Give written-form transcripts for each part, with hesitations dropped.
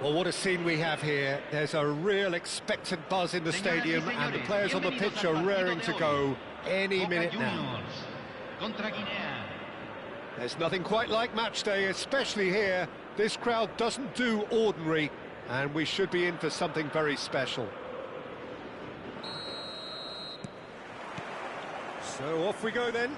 Well, what a scene we have here. There's a real expectant buzz in the stadium and the players on the pitch are raring to go any minute now. There's nothing quite like match day, especially here. This crowd doesn't do ordinary, and we should be in for something very special. So off we go then.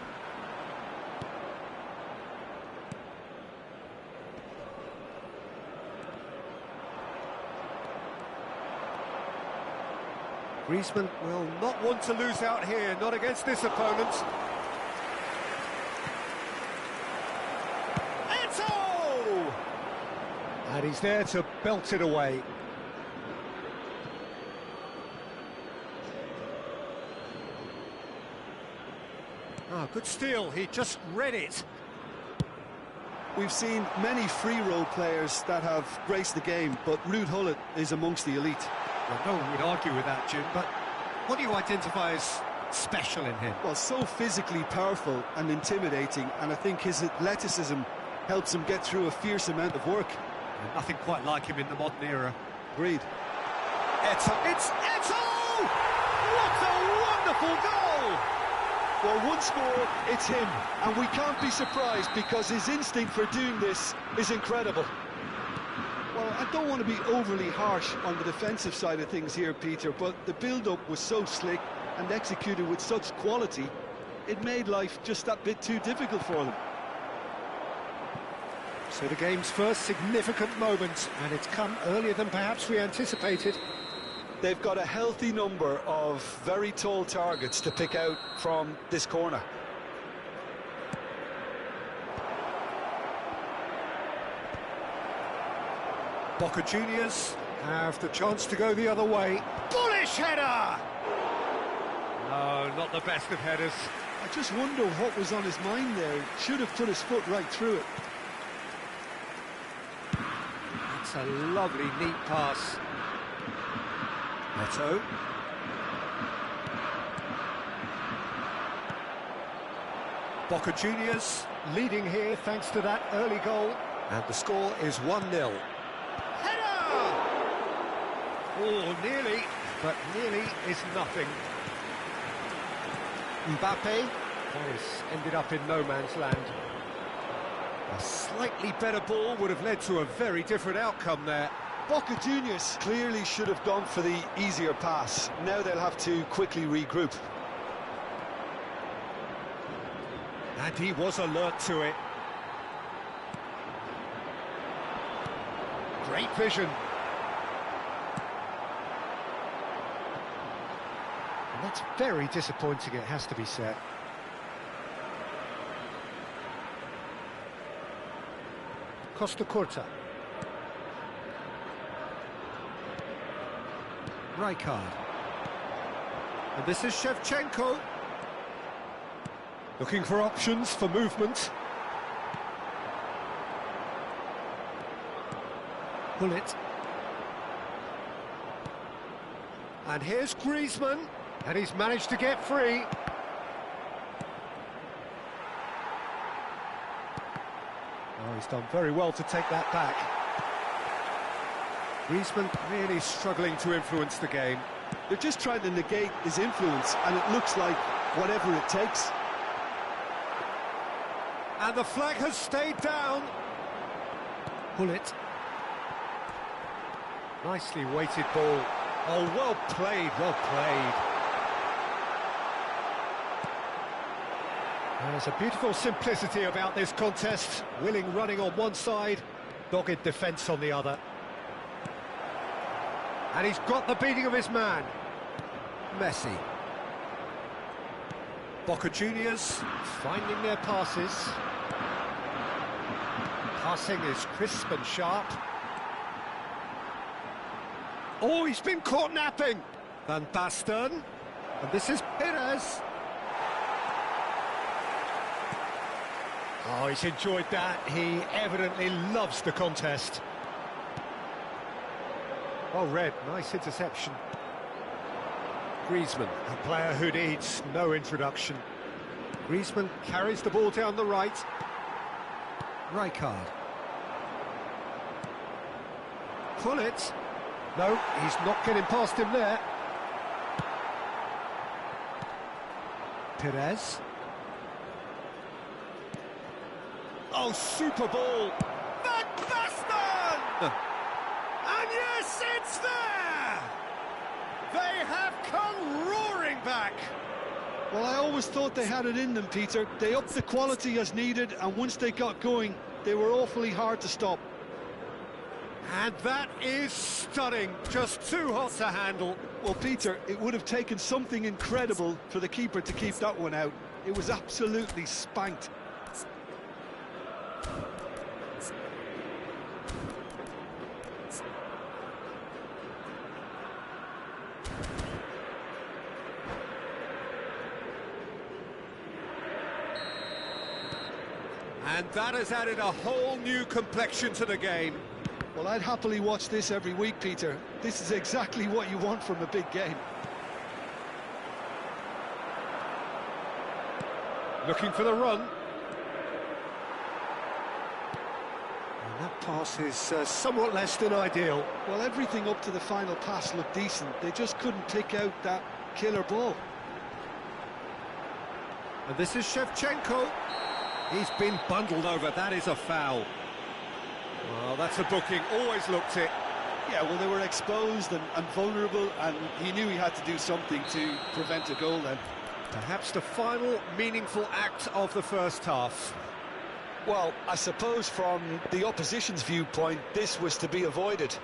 Griezmann will not want to lose out here, not against this opponent. Eto! And he's there to belt it away. Ah, good steal, he just read it. We've seen many free role players that have graced the game, but Ruud Gullit is amongst the elite. Well, no one would argue with that, Jim, but what do you identify as special in him? Well, so physically powerful and intimidating, and I think his athleticism helps him get through a fierce amount of work. And nothing quite like him in the modern era. Agreed. Eto! It's Eto! What a wonderful goal! Well, once more, it's him, and we can't be surprised because his instinct for doing this is incredible. Well, I don't want to be overly harsh on the defensive side of things here, Peter, but the build-up was so slick and executed with such quality, it made life just that bit too difficult for them. So the game's first significant moment, and it's come earlier than perhaps we anticipated. They've got a healthy number of very tall targets to pick out from this corner. Boca Juniors have the chance to go the other way. Bullish header! No, not the best of headers. I just wonder what was on his mind there. Should have put his foot right through it. That's a lovely, neat pass. Eto. Boca Juniors leading here thanks to that early goal. And the score is 1-0. Oh, nearly, but nearly is nothing. Mbappe has ended up in no man's land. A slightly better ball would have led to a very different outcome there. Boca Juniors clearly should have gone for the easier pass. Now they'll have to quickly regroup. And he was alert to it. Great vision. And that's very disappointing, it has to be said. Costa Curta. Rijkaard. And this is Shevchenko. Looking for options for movement. Gullit. And here's Griezmann. And he's managed to get free. Oh, he's done very well to take that back. Griezmann really struggling to influence the game. They're just trying to negate his influence, and it looks like whatever it takes. And the flag has stayed down. Gullit. Nicely weighted ball. Oh, well played, well played. There's a beautiful simplicity about this contest. Willing running on one side, dogged defence on the other. And he's got the beating of his man. Messi. Boca Juniors finding their passes. Passing is crisp and sharp. Oh, he's been caught napping. Van Basten. And this is Perez. Oh, he's enjoyed that. He evidently loves the contest. Well read, nice interception. Griezmann, a player who needs no introduction. Griezmann carries the ball down the right. Rijkaard. Pull it. No, he's not getting past him there. Perez. Oh, super ball. Van Basten! And yes, it's there! They have come roaring back. Well, I always thought they had it in them, Peter. They upped the quality as needed, and once they got going, they were awfully hard to stop. And that is stunning, just too hot to handle. Well, Peter, it would have taken something incredible for the keeper to keep that one out. It was absolutely spanked. And that has added a whole new complexion to the game. Well, I'd happily watch this every week, Peter. This is exactly what you want from a big game. Looking for the run. And that pass is somewhat less than ideal. Well, everything up to the final pass looked decent. They just couldn't pick out that killer ball. And this is Shevchenko. He's been bundled over. That is a foul. Well, that's a booking. Always looked it. Yeah, well, they were exposed and vulnerable, and he knew he had to do something to prevent a goal then. Perhaps the final meaningful act of the first half. Well, I suppose from the opposition's viewpoint, this was to be avoided.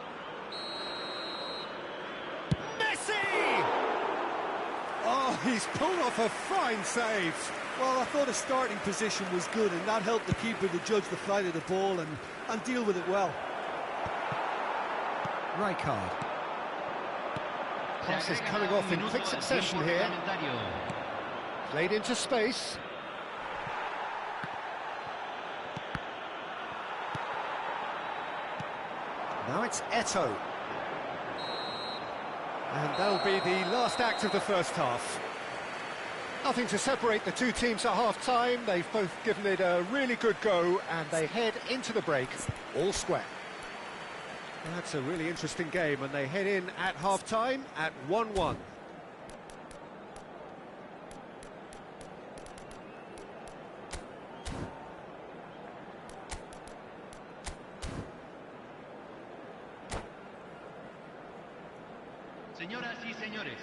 Messi! Oh, he's pulled off a fine save. Well, I thought his starting position was good, and that helped the keeper to judge the flight of the ball and deal with it well. Rijkaard. Pass is coming off in quick succession here. Played into space. Now it's Eto'o. And that'll be the last act of the first half. Nothing to separate the two teams at half-time. They've both given it a really good go, and they head into the break all square. That's a really interesting game, and they head in at half-time at 1-1. Señoras y señores,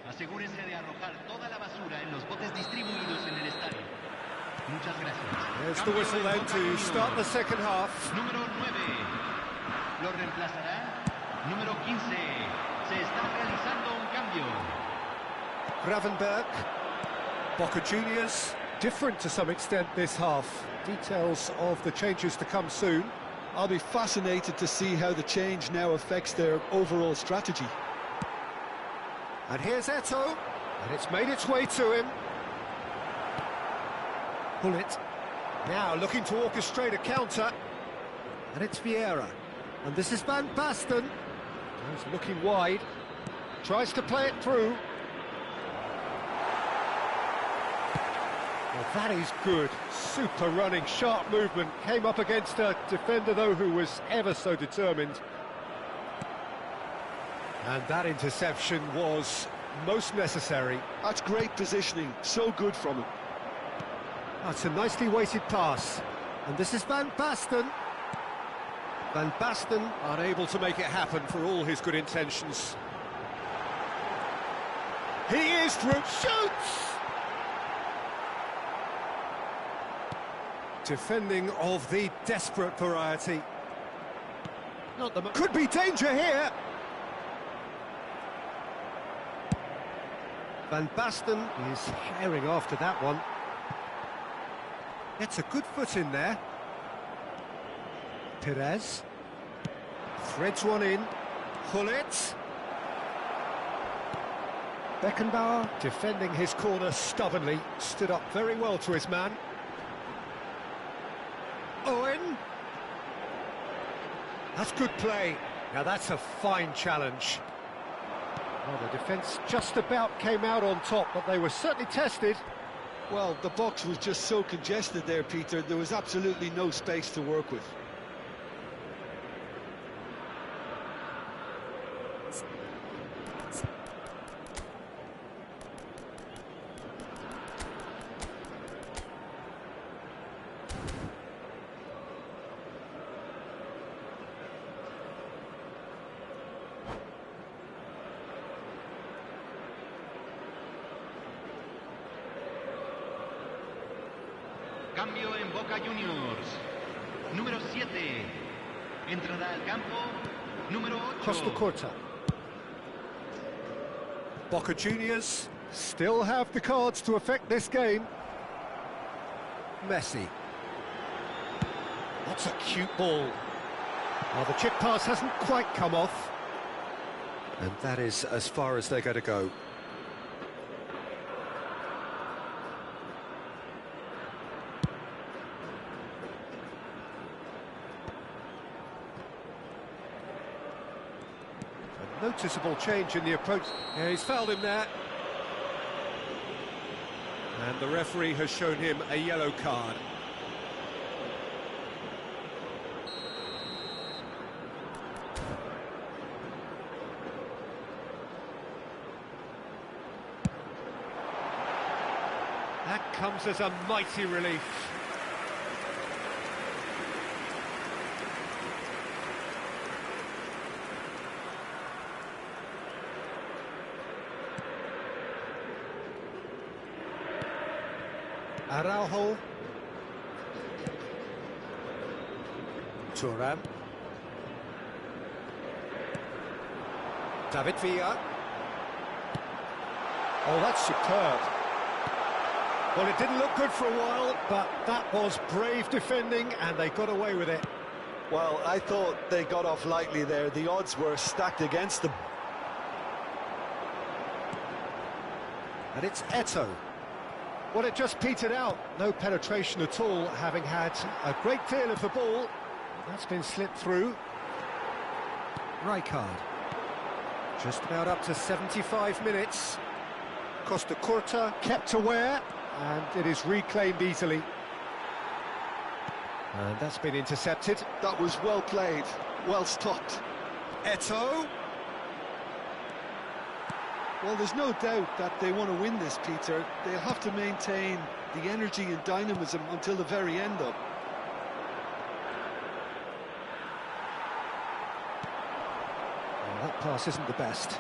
asegúrense de arrojar toda la basura en los botes distribuidos en el estadio. Muchas gracias. There's the whistle then to start the second half. Número 9. Lo reemplazará. Número 15. Se está realizando un cambio. Gravenberg. Boca Juniors. Different to some extent this half. Details of the changes to come soon. I'll be fascinated to see how the change now affects their overall strategy. And here's Eto'o, and it's made its way to him. Pull it. Now looking to orchestrate a counter. And it's Vieira. And this is Van Basten. He's looking wide. Tries to play it through. Well, that is good. Super running, sharp movement. Came up against a defender, though, who was ever so determined. And that interception was most necessary. That's great positioning, so good from him. That's a nicely weighted pass. And this is Van Basten. Van Basten unable to make it happen for all his good intentions. He is through, shoots! Defending of the desperate variety. Not the could be danger here. Van Basten is herring after that one. Gets a good foot in there. Perez. Threads one in. Pull it. Beckenbauer defending his corner stubbornly. Stood up very well to his man. Owen. That's good play. Now that's a fine challenge. Well, the defence just about came out on top, but they were certainly tested. Well, the box was just so congested there, Peter. There was absolutely no space to work with. Cambio en Boca Juniors. Número 7. Entrará al campo. Número 8. Costa Curta. Boca Juniors still have the cards to affect this game. Messi. That's a cute ball. Well, the chip pass hasn't quite come off. And that is as far as they're going to go. A noticeable change in the approach. Yeah, he's fouled him there. And the referee has shown him a yellow card. That comes as a mighty relief. Araujo. Thuram. David Villa. Oh, that's superb. Well, it didn't look good for a while, but that was brave defending, and they got away with it. Well, I thought they got off lightly there. The odds were stacked against them. And it's Eto'o. Well, it just petered out. No penetration at all, having had a great deal of the ball. That's been slipped through. Rijkaard. Just about up to 75 minutes. Costa Curta kept aware, and it is reclaimed easily. And that's been intercepted. That was well played, well stopped. Eto'o. Well, there's no doubt that they want to win this, Peter. They'll have to maintain the energy and dynamism until the very end, though. Well, that pass isn't the best.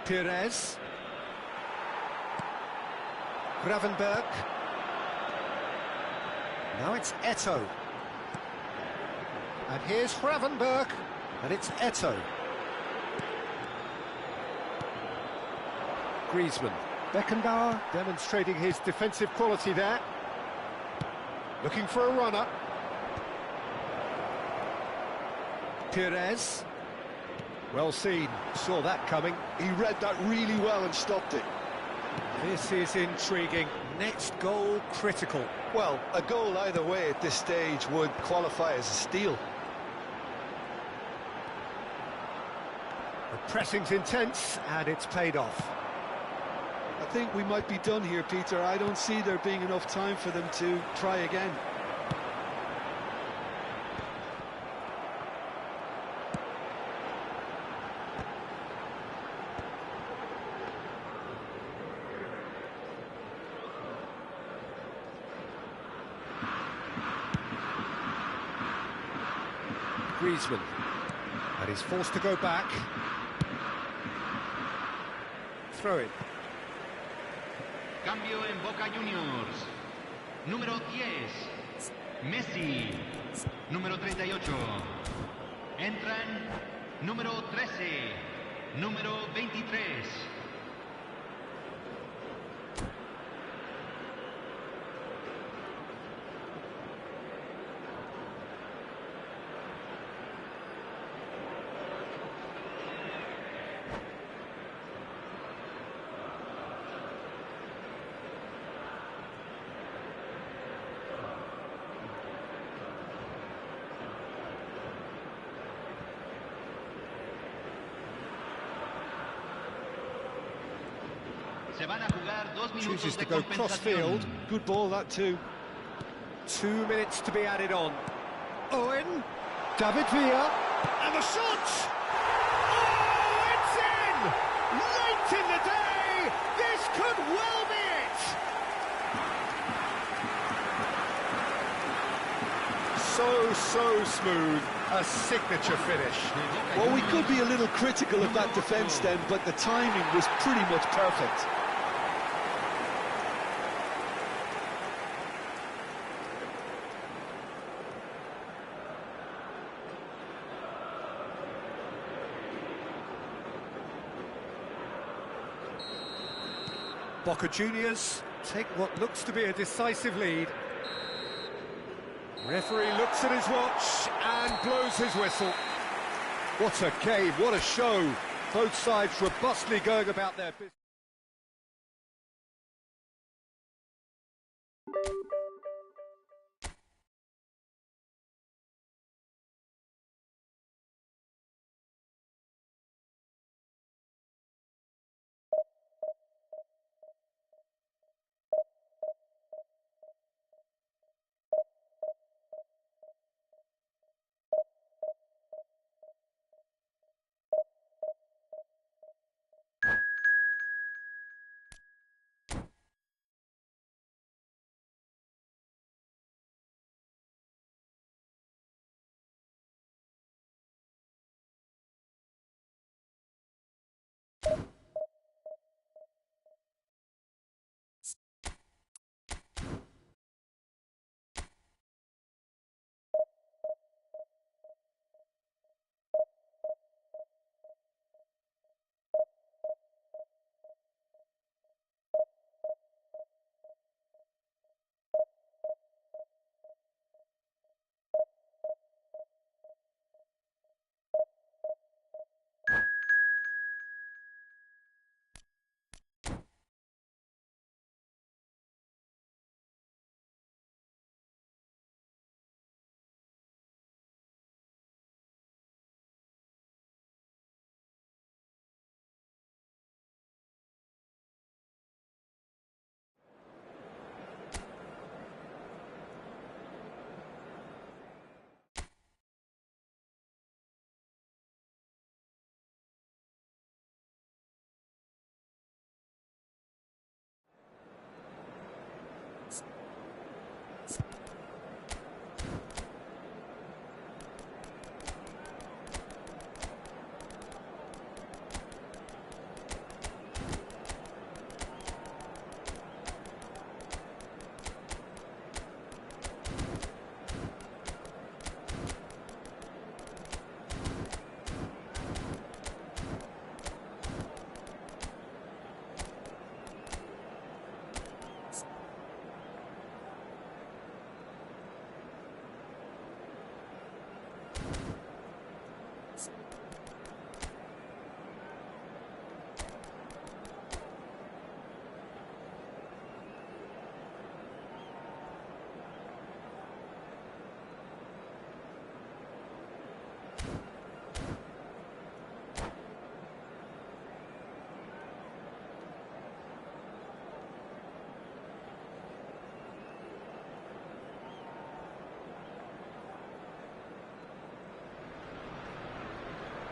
Pires. Gravenberg. Now it's Eto'o. And here's Gravenberg. And it's Eto'o. Griezmann. Beckenbauer demonstrating his defensive quality there. Looking for a runner. Pires. Well seen, saw that coming. He read that really well and stopped it. This is intriguing. Next goal critical. Well, a goal either way at this stage would qualify as a steal. The pressing's intense and it's paid off. I think we might be done here, Peter. I don't see there being enough time for them to try again. Griezmann. And he's forced to go back. Throw it. Cambio en Boca Juniors. Número 10. Messi. Número 38. Entran. Número 13. Número 23. Se van a jugar 2 minutos Chooses de to go compensación. cross-field. Good ball, that too. 2 minutes to be added on. Owen. David Villa. And the shot! Oh, it's in! Late in the day! This could well be it! So smooth. A signature finish. Well, we could be a little critical of that defence then, but the timing was pretty much perfect. Boca Juniors take what looks to be a decisive lead. Referee looks at his watch and blows his whistle. What a game, what a show. Both sides robustly going about their business.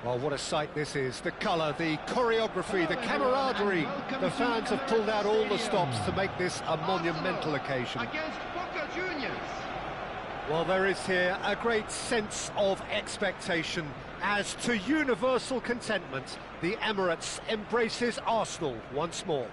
Well, what a sight this is. The colour, the choreography, the camaraderie. The fans have pulled out all the stops to make this a monumental occasion. Against Boca Juniors. Well, there is here a great sense of expectation. As to universal contentment, the Emirates embraces Arsenal once more.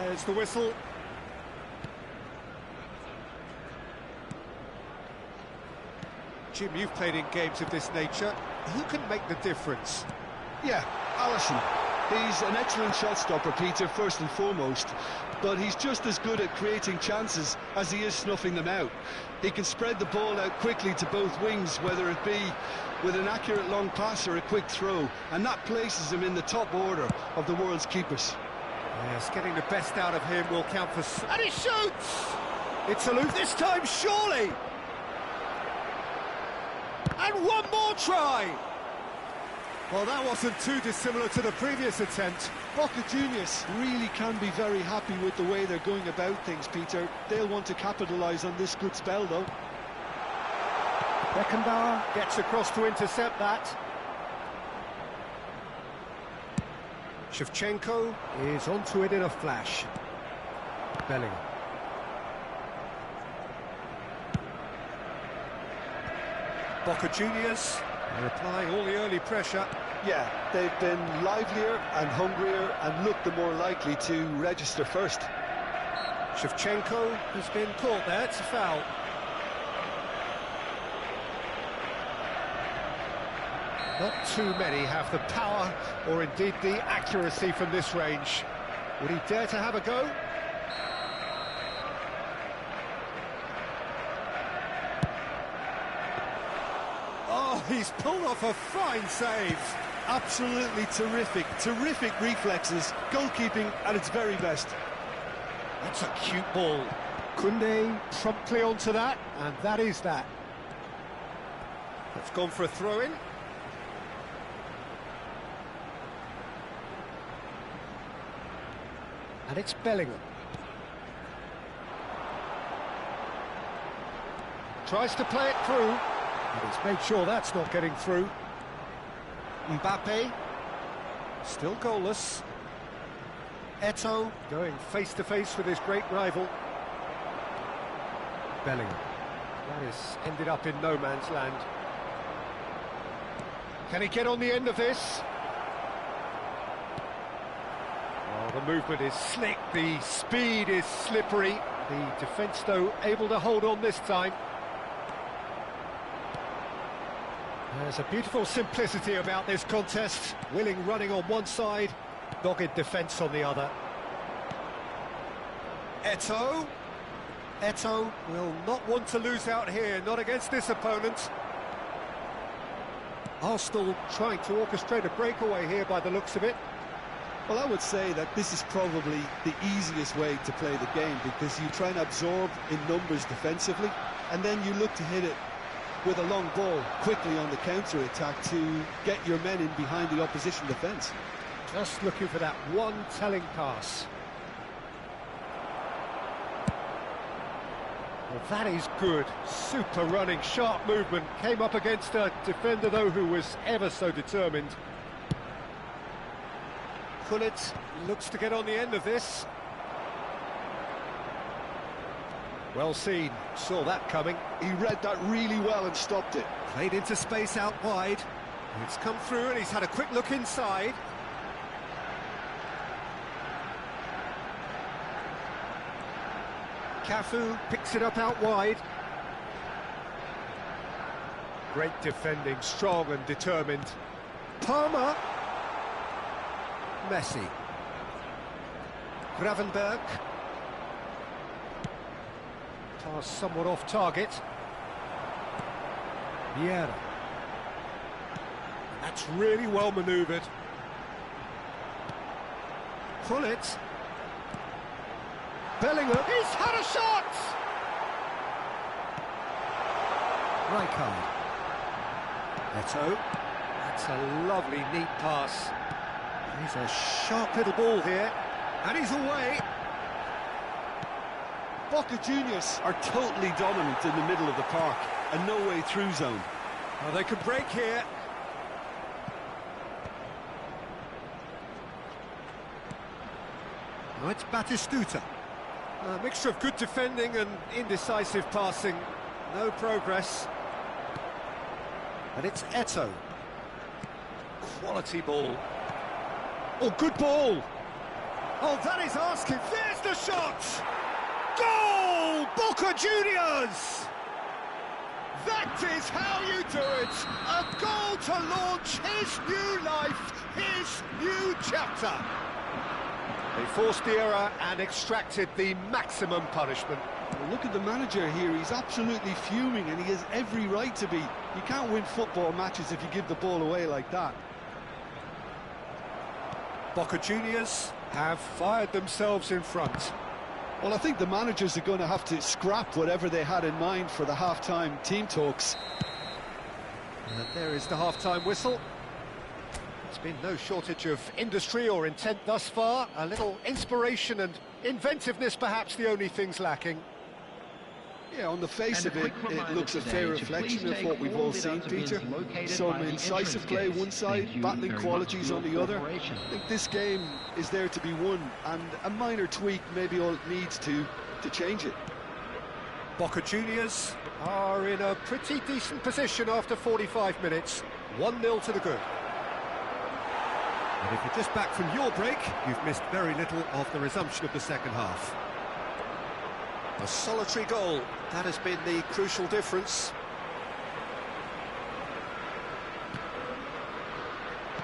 There's the whistle. Jim, you've played in games of this nature. Who can make the difference? Yeah, Alisson. He's an excellent shot stopper, Peter, first and foremost, but he's just as good at creating chances as he is snuffing them out. He can spread the ball out quickly to both wings, whether it be with an accurate long pass or a quick throw, and that places him in the top order of the world's keepers. Yes, getting the best out of him will count for... And he shoots! It's a loop this time, surely! And one more try! Well, that wasn't too dissimilar to the previous attempt. Boca Juniors really can be very happy with the way they're going about things, Peter. They'll want to capitalise on this good spell, though. Beckenbauer gets across to intercept that. Shevchenko is onto it in a flash. Bellingham. Boca Juniors, they're applying all the early pressure. Yeah, they've been livelier and hungrier and looked the more likely to register first. Shevchenko has been caught there, it's a foul. Not too many have the power or indeed the accuracy from this range. Would he dare to have a go? Oh, he's pulled off a fine save. Absolutely terrific, terrific reflexes, goalkeeping at its very best. That's a cute ball. Koundé promptly onto that, and that is that. It's gone for a throw-in. And it's Bellingham. Tries to play it through, but he's made sure that's not getting through. Mbappe, still goalless. Eto'o going face-to-face with his great rival. Bellingham. That has ended up in no man's land. Can he get on the end of this? Oh, the movement is slick, the speed is slippery. The defence, though, able to hold on this time. There's a beautiful simplicity about this contest. Willing running on one side, dogged defence on the other. Eto'o. Eto'o will not want to lose out here, not against this opponent. Arsenal trying to orchestrate a breakaway here by the looks of it. Well, I would say that this is probably the easiest way to play the game, because you try and absorb in numbers defensively, and then you look to hit it with a long ball quickly on the counter-attack to get your men in behind the opposition defence. Just looking for that one telling pass. Well, that is good. Super running, sharp movement. Came up against a defender, though, who was ever so determined. Gullit looks to get on the end of this. Well seen, saw that coming. He read that really well and stopped it. Played into space out wide. It's come through and he's had a quick look inside. Cafu picks it up out wide. Great defending, strong and determined. Palmer. Messi. Gravenberg. Pass somewhat off target. Vieira. That's really well manoeuvred. Gullit. Bellingham. He's had a shot! Rijkaard. Eto'o. That's a lovely, neat pass. He's a sharp little ball here. And he's away. Boca Juniors are totally dominant in the middle of the park and no way through zone. Well, they can break here. Now it's Batistuta. A mixture of good defending and indecisive passing. No progress. And it's Eto'o. Quality ball. Oh, good ball. Oh, that is asking. There's the shot! Goal! Boca Juniors! That is how you do it! A goal to launch his new life, his new chapter. They forced the error and extracted the maximum punishment. Well, look at the manager here, he's absolutely fuming and he has every right to be. You can't win football matches if you give the ball away like that. Boca Juniors have fired themselves in front. Well, I think the managers are going to have to scrap whatever they had in mind for the half-time team talks. And there is the half-time whistle. There's been no shortage of industry or intent thus far. A little inspiration and inventiveness, perhaps the only things lacking. Yeah, on the face of it, it looks a fair reflection of what we've all seen, Peter. Some incisive play one side, battling qualities on the other. I think this game is there to be won, and a minor tweak maybe all it needs to change it. Boca Juniors are in a pretty decent position after 45 minutes. 1-0 to the good. And if you're just back from your break, you've missed very little of the resumption of the second half. A solitary goal, that has been the crucial difference.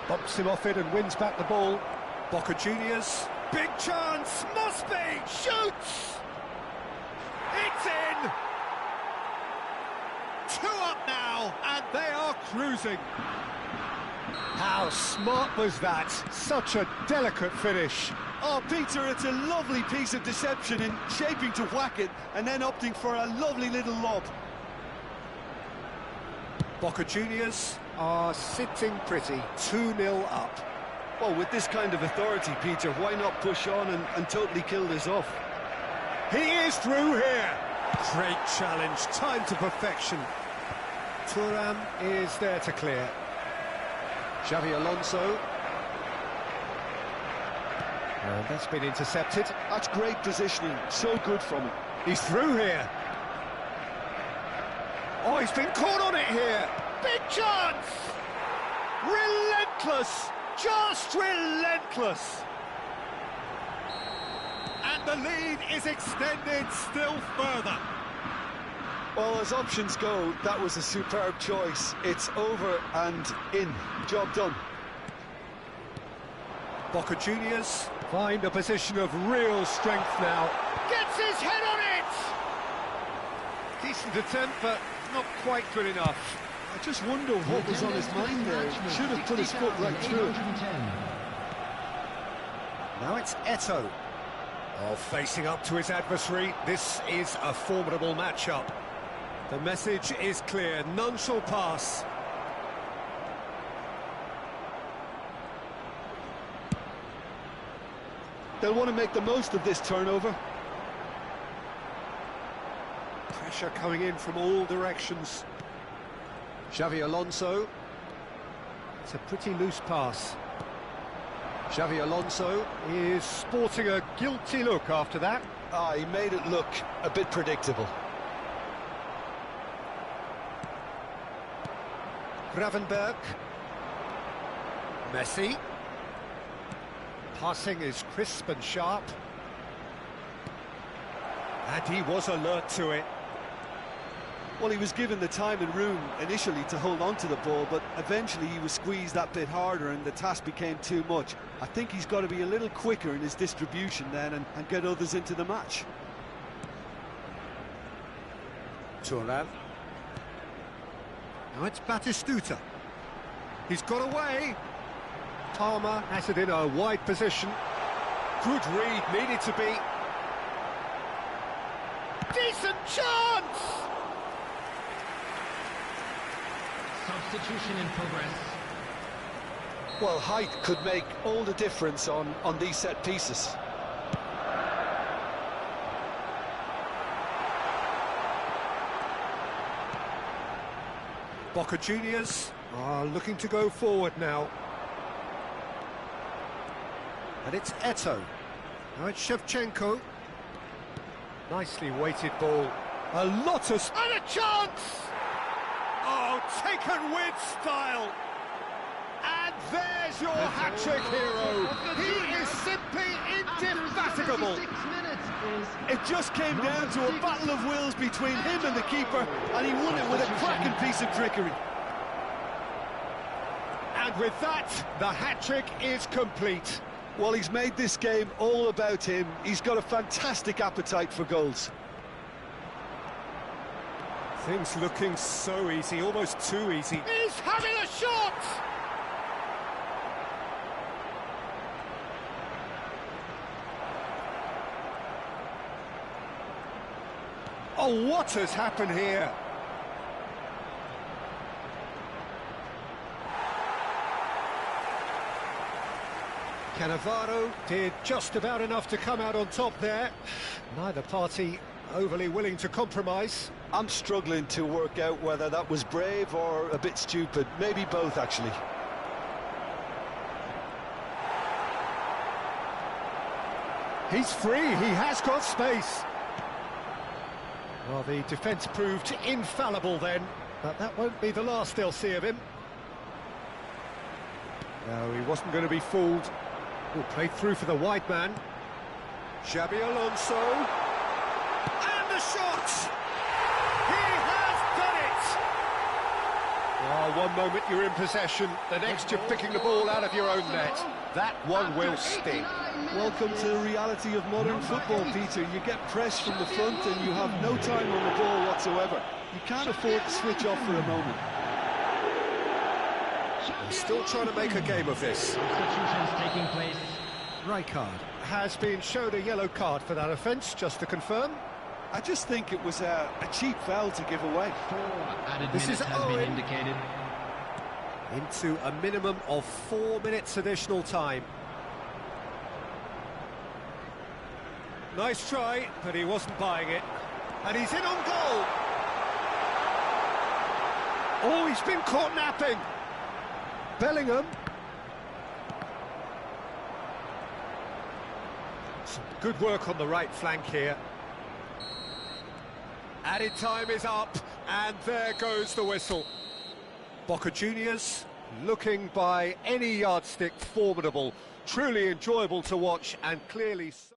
Bumps him off it and wins back the ball. Boca Juniors, big chance, must be, shoots! It's in! 2 up now, and they are cruising. How smart was that? Such a delicate finish. Oh, Peter, it's a lovely piece of deception in shaping to whack it and then opting for a lovely little lob. Boca Juniors are sitting pretty, 2-0 up. Well, with this kind of authority, Peter, why not push on and totally kill this off? He is through here. Great challenge, time to perfection. Thuram is there to clear. Xavi Alonso. And that's been intercepted. That's great positioning, so good from him. He's through here. Oh, he's been caught on it here. Big chance! Relentless! Just relentless! And the lead is extended still further. Well, as options go, that was a superb choice. It's over and in. Job done. Boca Juniors find a position of real strength now. Gets his head on it! Decent attempt, but not quite good enough. I just wonder what was on his mind there. Should have put his foot right through it. Now it's Eto'o. Oh, facing up to his adversary. This is a formidable matchup. The message is clear, none shall pass. They'll want to make the most of this turnover. Pressure coming in from all directions. Xavi Alonso. It's a pretty loose pass. Xavi Alonso is sporting a guilty look after that. He made it look a bit predictable. Gravenberg. Messi. Passing is crisp and sharp. And he was alert to it. Well, he was given the time and room initially to hold on to the ball, but eventually he was squeezed that bit harder and the task became too much. I think he's got to be a little quicker in his distribution then and get others into the match. Thuram. Now it's Batistuta. He's got away. Palmer has it in a wide position. Good read, needed to be. Decent chance! Substitution in progress. Well, height could make all the difference on these set pieces. Boca Juniors are looking to go forward now. And it's Eto'o. Now it's Shevchenko. Nicely weighted ball. A lot of... And a chance! Oh, taken with style. And there's your hat-trick hero. He is simply indefatigable. It just came down to a battle of wills between him and the keeper, and he won it with a cracking piece of trickery. And with that, the hat-trick is complete. Well, he's made this game all about him. He's got a fantastic appetite for goals. Things looking so easy, almost too easy. He's having a shot! Oh, what has happened here? Cannavaro did just about enough to come out on top there. Neither party overly willing to compromise. I'm struggling to work out whether that was brave or a bit stupid. Maybe both, actually. He's free, he has got space. Well, the defence proved infallible then, but that won't be the last they'll see of him. No, he wasn't going to be fooled. Played through for the wide man. Xabi Alonso. And the shot! He has done it! Oh, one moment you're in possession, the next you're picking the ball out of your own net. That one will sting. Welcome to the reality of modern football, Peter. You get pressed from the front and you have no time on the ball whatsoever. You can't afford to switch off for a moment. Still trying to make a game of this. Substitutions taking place. Rijkaard has been showed a yellow card for that offence, just to confirm. I just think it was a cheap foul to give away. 4 added This minutes is has been Owen. indicated. Into a minimum of 4 minutes additional time. Nice try, but he wasn't buying it. And he's in on goal! Oh, he's been caught napping! Bellingham. Some good work on the right flank here. Added time is up, and there goes the whistle. Boca Juniors, looking by any yardstick formidable, truly enjoyable to watch, and clearly so.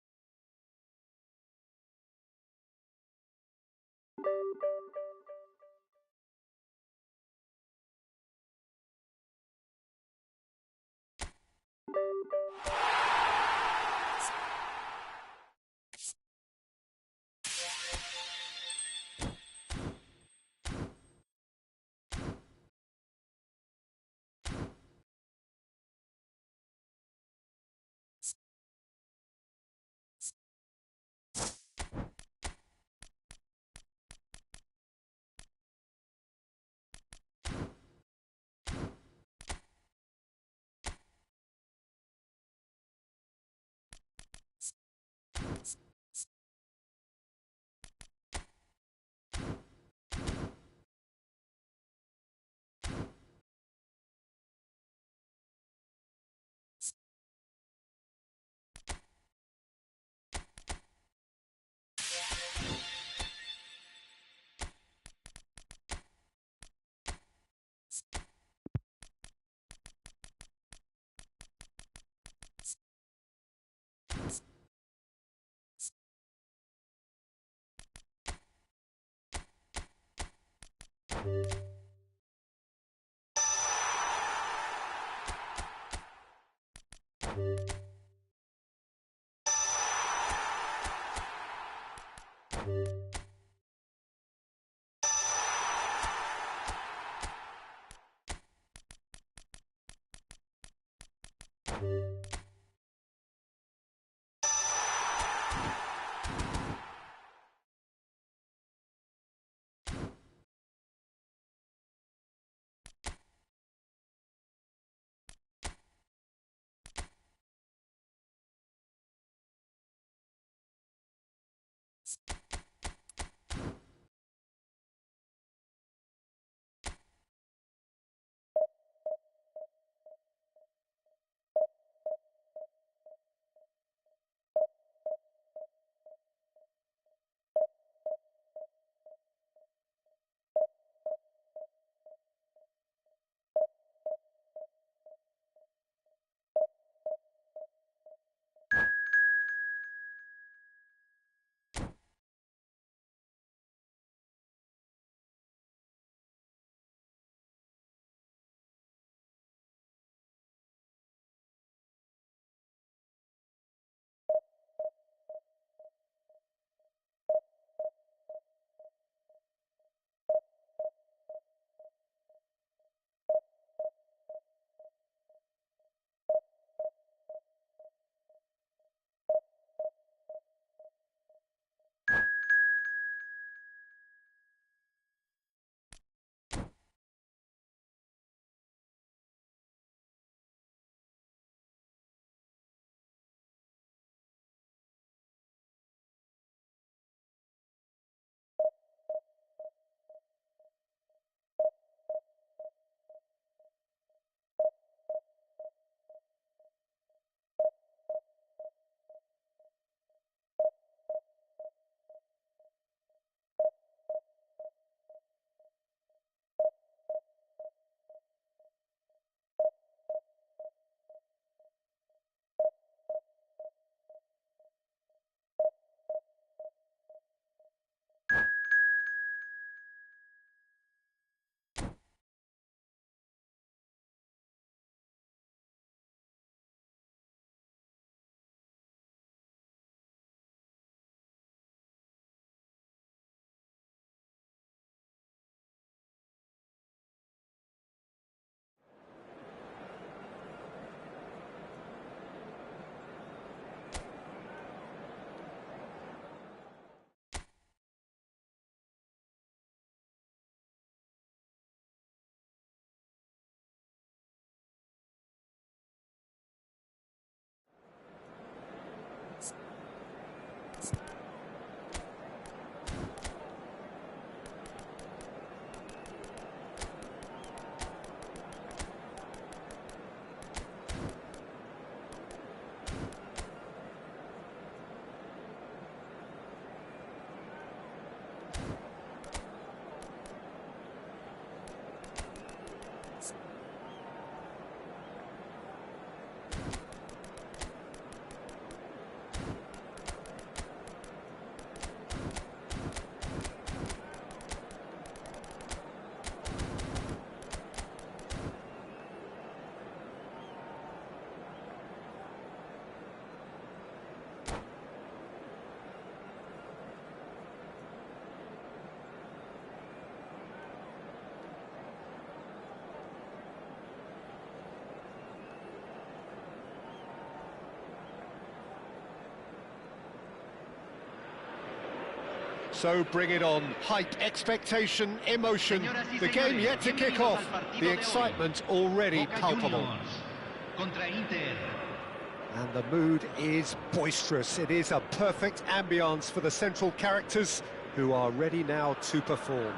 So bring it on. Hype, expectation, emotion. The game yet to kick off. The excitement already palpable. Contra Inter. And the mood is boisterous. It is a perfect ambience for the central characters who are ready now to perform.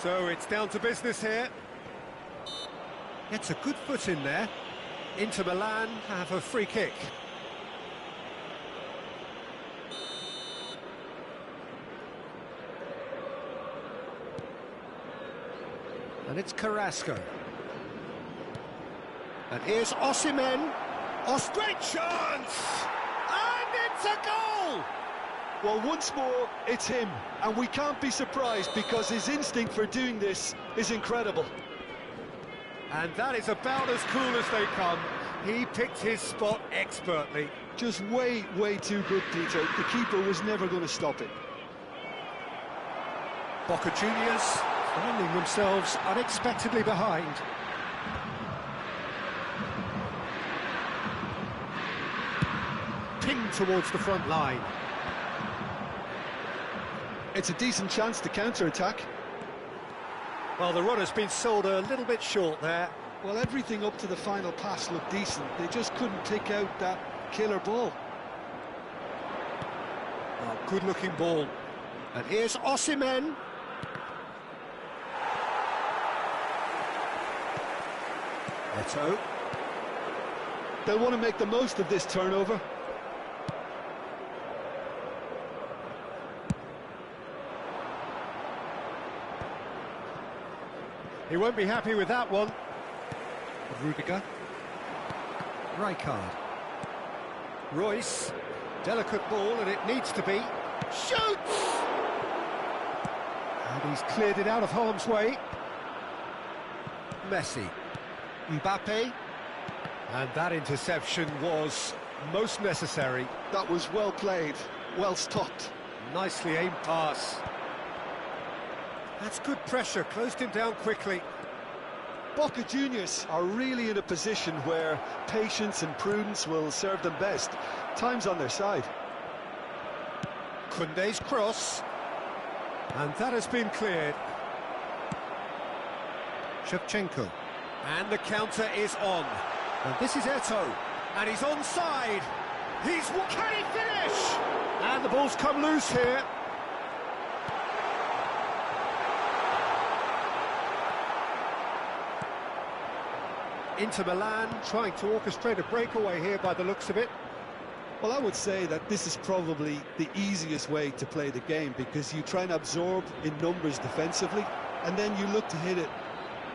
So it's down to business here. Gets a good foot in there. Inter Milan have a free kick. And it's Carrasco. And here's Osimhen. Great chance! And it's a goal! Well, once more, it's him. And we can't be surprised because his instinct for doing this is incredible. And that is about as cool as they come. He picked his spot expertly. Just way, way too good, Peter. The keeper was never going to stop it. Boca Juniors finding themselves unexpectedly behind. Pinged towards the front line. It's a decent chance to counter-attack. Well, the run has been sold a little bit short there. Well, everything up to the final pass looked decent. They just couldn't pick out that killer ball. Oh, good-looking ball. And here's Osimhen. Eto'o. They'll want to make the most of this turnover. He won't be happy with that one. Rudiger. Rijkaard. Royce. Delicate ball, and it needs to be. Shoots! And he's cleared it out of harm's way. Messi. Mbappe. And that interception was most necessary. That was well played, well stopped. Nicely aimed pass. That's good pressure, closed him down quickly. Boca Juniors are really in a position where patience and prudence will serve them best. Time's on their side. Koundé's cross. And that has been cleared. Shevchenko. And the counter is on. And this is Eto'o. And he's onside. Can he finish? And the ball's come loose here. Inter Milan trying to orchestrate a breakaway here by the looks of it. Well, I would say that this is probably the easiest way to play the game because you try and absorb in numbers defensively and then you look to hit it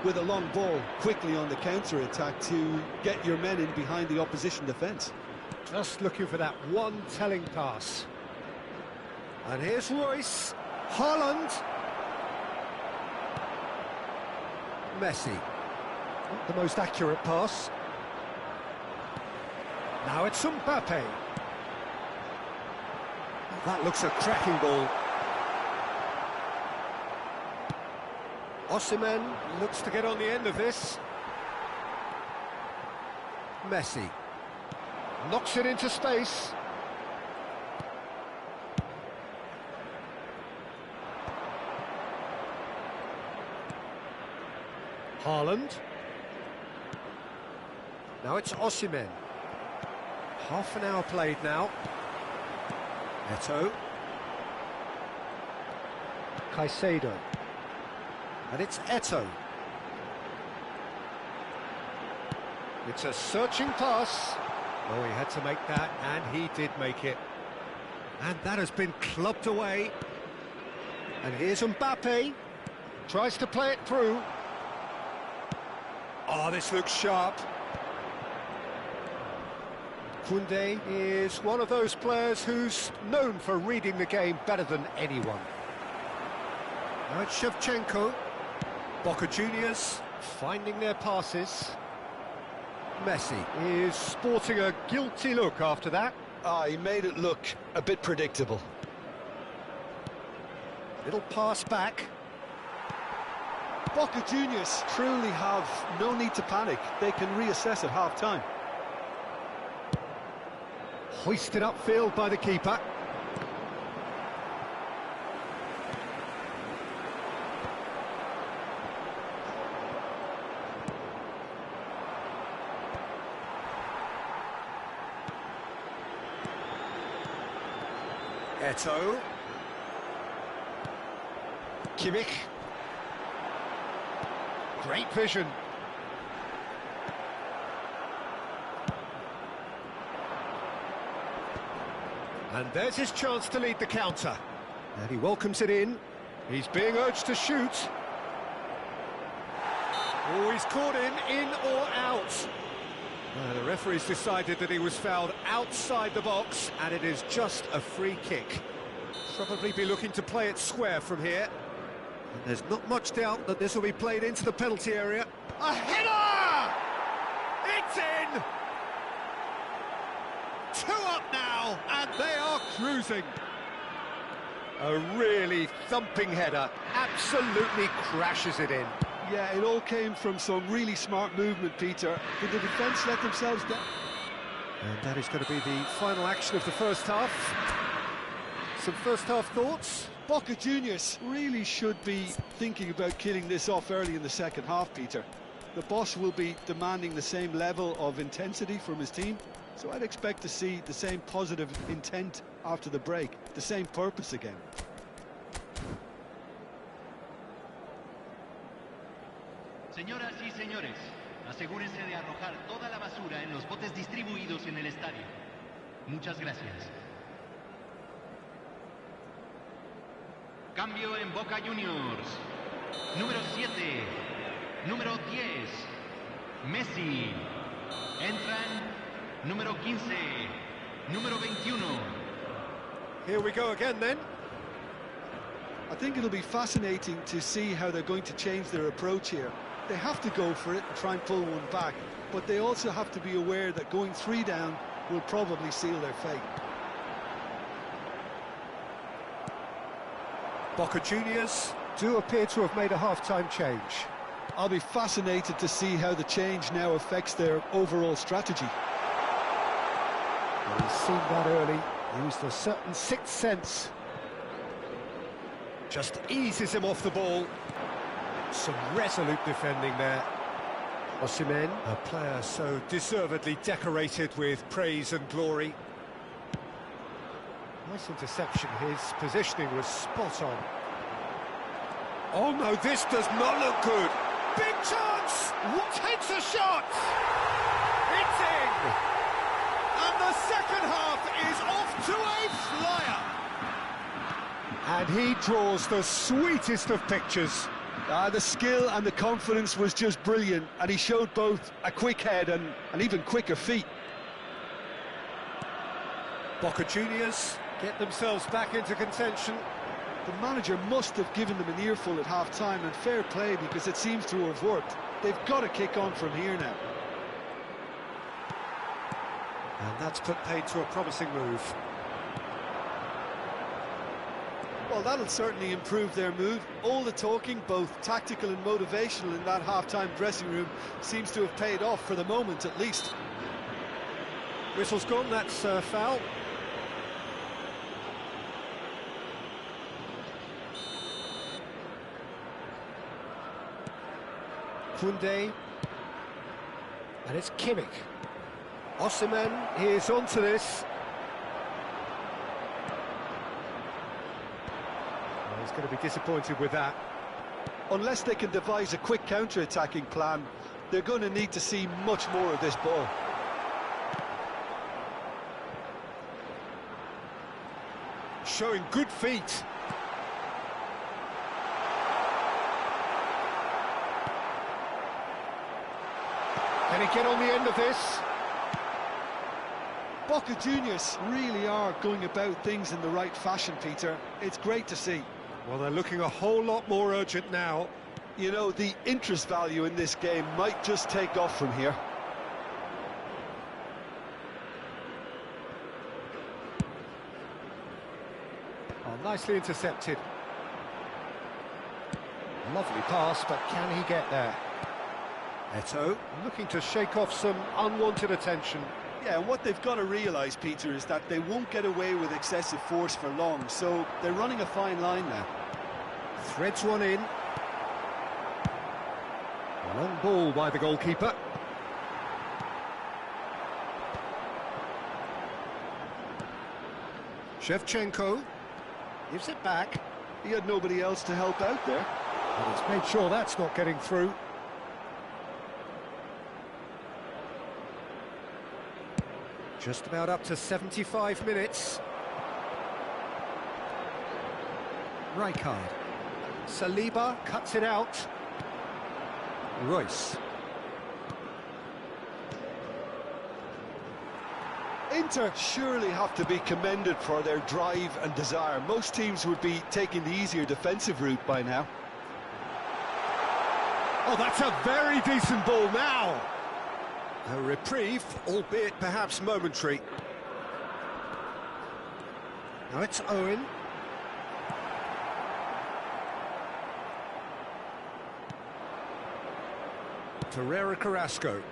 with a long ball quickly on the counter-attack to get your men in behind the opposition defence. Just looking for that one telling pass. And here's Royce. Haaland. Messi. Not the most accurate pass. Now it's Mbappe. That looks a cracking ball. Osimhen looks to get on the end of this. Messi. Knocks it into space. Haaland. Now it's Osimhen. Half an hour played now. Eto'o. Caicedo. And it's Eto'o. It's a searching pass. Oh, he had to make that, and he did make it. And that has been clubbed away. And here's Mbappe. Tries to play it through. Oh, this looks sharp. Koundé is one of those players who's known for reading the game better than anyone. Now it's Shevchenko. Boca Juniors finding their passes. Messi is sporting a guilty look after that. He made it look a bit predictable. Little pass back. Boca Juniors truly have no need to panic. They can reassess at half-time. Hoisted upfield by the keeper. Eto. Kimmich. Great vision. And there's his chance to lead the counter. And he welcomes it in. He's being urged to shoot. Oh, he's caught him in or out. The referee's decided that he was fouled outside the box, and it is just a free kick. Probably be looking to play it square from here. And there's not much doubt that this will be played into the penalty area. A header! It's in! 2 up now, and they are cruising. A really thumping header, absolutely crashes it in. Yeah, it all came from some really smart movement, Peter. Did the defence let themselves down? And that is going to be the final action of the first half. Some first half thoughts? Boca Juniors really should be thinking about killing this off early in the second half, Peter. The boss will be demanding the same level of intensity from his team, so I'd expect to see the same positive intent after the break, the same purpose again. Señoras y señores, asegúrense de arrojar toda la basura en los botes distribuidos en el estadio. Muchas gracias. Cambio en Boca Juniors. Número 7, número 10, Messi. Entran número 15, número 21. Here we go again then. I think it'll be fascinating to see how they're going to change their approach here. They have to go for it and try and pull one back, but they also have to be aware that going 3 down will probably seal their fate. Boca Juniors do appear to have made a half-time change. I'll be fascinated to see how the change now affects their overall strategy. Well, he's seen that early, used a certain sixth sense. Just eases him off the ball. Some resolute defending there. Osimhen, a player so deservedly decorated with praise and glory. Nice interception, his positioning was spot on. Oh no, this does not look good. Big chance! Takes a shot! It's in! And the second half is off to a flyer! And he draws the sweetest of pictures. The skill and the confidence was just brilliant, and he showed both a quick head and even quicker feet. Boca Juniors get themselves back into contention. The manager must have given them an earful at half-time, and fair play, because it seems to have worked. They've got to kick on from here now. And that's put paid to a promising move. Well, that'll certainly improve their mood. All the talking, both tactical and motivational, in that half-time dressing room seems to have paid off for the moment, at least. Whistle's gone, that's foul. Kunde, and it's Kimmich. Osimhen, he is onto this. Well, he's going to be disappointed with that. Unless they can devise a quick counter-attacking plan, they're going to need to see much more of this ball. Showing good feet. Can he get on the end of this? Boca Juniors really are going about things in the right fashion, Peter. It's great to see. Well, they're looking a whole lot more urgent now. You know, the interest value in this game might just take off from here. Oh, nicely intercepted. Lovely pass, but can he get there? Eto looking to shake off some unwanted attention. Yeah, and what they've got to realise, Peter, is that they won't get away with excessive force for long, so they're running a fine line now. Threads one in. Long ball by the goalkeeper. Shevchenko gives it back. He had nobody else to help out there. And he's made sure that's not getting through. Just about up to 75 minutes. Rijkaard. Saliba cuts it out. Royce. Inter surely have to be commended for their drive and desire. Most teams would be taking the easier defensive route by now. Oh, that's a very decent ball now. A reprieve, albeit perhaps momentary. Now it's Owen. Torreira Carrasco.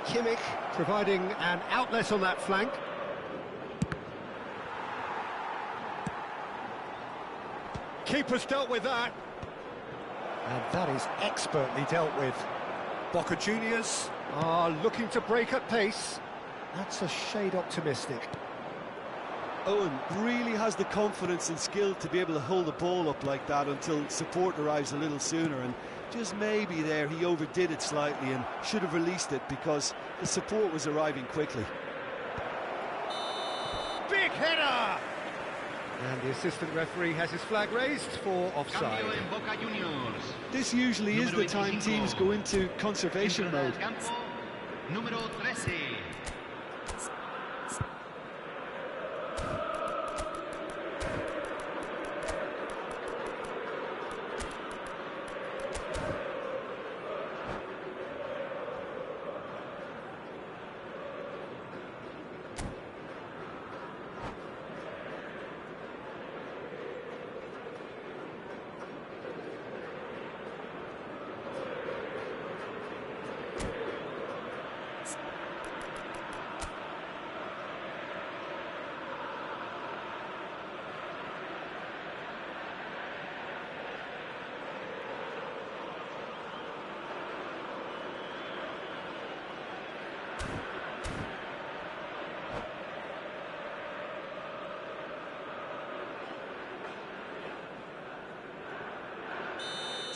Kimmich providing an outlet on that flank. Keeper's dealt with that. And that is expertly dealt with. Boca Juniors are looking to break at pace. That's a shade optimistic. Owen really has the confidence and skill to be able to hold the ball up like that until support arrives a little sooner, and just maybe there he overdid it slightly and should have released it because the support was arriving quickly. Big header! And the assistant referee has his flag raised for offside. Cambio en Boca Juniors. This usually is the time teams go into conservation Entrada mode. al campo, número 13.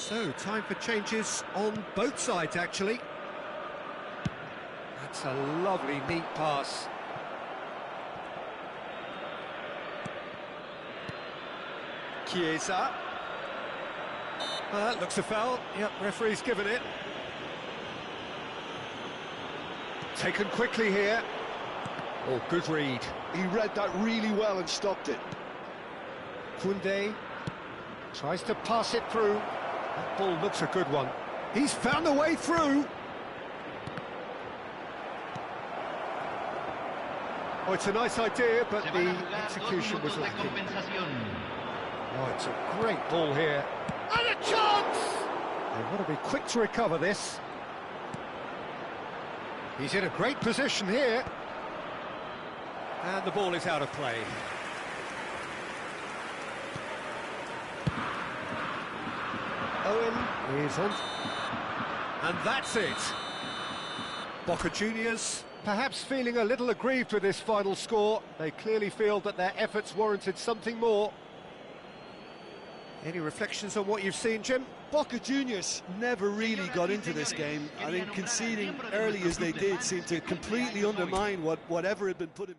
So, time for changes on both sides, actually. That's a lovely, neat pass. Chiesa. That looks a foul. Yep, referee's given it. Taken quickly here. Oh, good read. He read that really well and stopped it. Koundé tries to pass it through. That ball looks a good one. He's found a way through. Oh, it's a nice idea, but the execution was lacking. Oh, it's a great ball here. And a chance! They want to be quick to recover this. He's in a great position here. And the ball is out of play. Owen is on. And that's it. Boca Juniors perhaps feeling a little aggrieved with this final score. They clearly feel that their efforts warranted something more. Any reflections on what you've seen, Jim? Boca Juniors never really got into this game. I think conceding early as they did seemed to completely undermine whatever had been put in.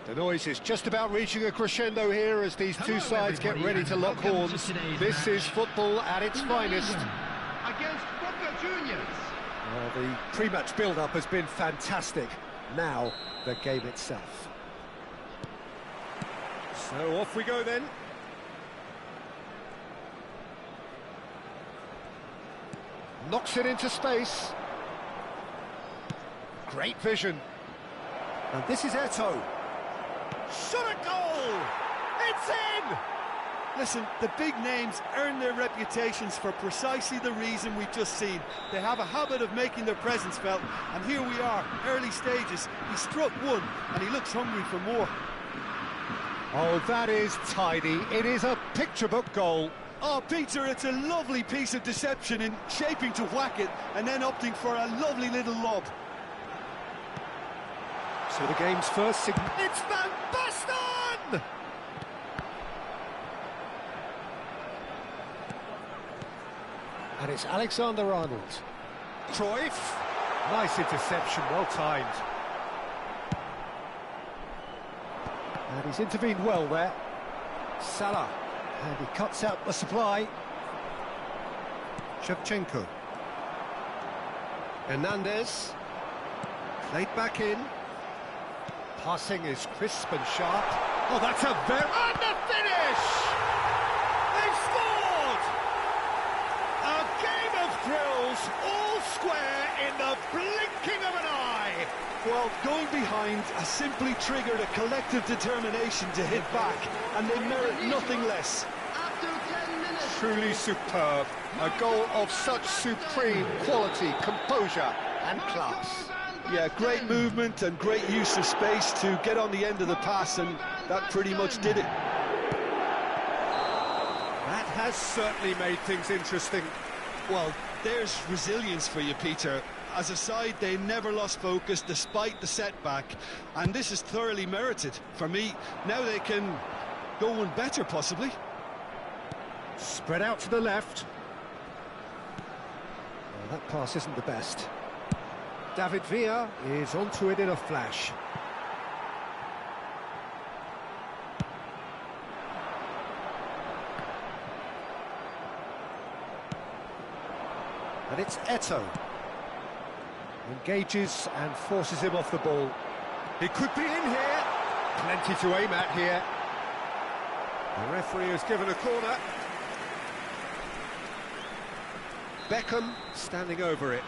The noise is just about reaching a crescendo here as these two sides get ready to lock horns. This is football at its finest. Against Boca Juniors. Well, the pre-match build-up has been fantastic. Now, the game itself. So off we go then. Knocks it into space. Great vision. And this is Eto'o. Shot a goal! It's in! Listen, the big names earn their reputations for precisely the reason we've just seen. They have a habit of making their presence felt, and here we are, early stages. He struck one, and he looks hungry for more. Oh, that is tidy. It is a picture-book goal. Oh, Peter, it's a lovely piece of deception in shaping to whack it, and then opting for a lovely little lob. So the game's first signal. It's Van Basten! And it's Alexander-Arnold. Cruyff. Nice interception, well timed. And he's intervened well there. Salah. And he cuts out the supply. Shevchenko. Hernandez. Played back in. Passing is crisp and sharp. Oh, that's a very... And the finish! They've scored! A game of thrills, all square in the blinking of an eye. Well, going behind has simply triggered a collective determination to hit back, and they merit nothing less. After 10 minutes. Truly superb. A goal of such supreme quality, composure and class. Yeah, great movement and great use of space to get on the end of the pass, and that pretty much did it. That has certainly made things interesting. Well, there's resilience for you, Peter. As a side, they never lost focus despite the setback, and this is thoroughly merited. For me, now they can go one better, possibly. Spread out to the left. Well, that pass isn't the best. David Villa is onto it in a flash. And it's Eto'o. Engages and forces him off the ball. He could be in here. Plenty to aim at here. The referee has given a corner. Beckham standing over it.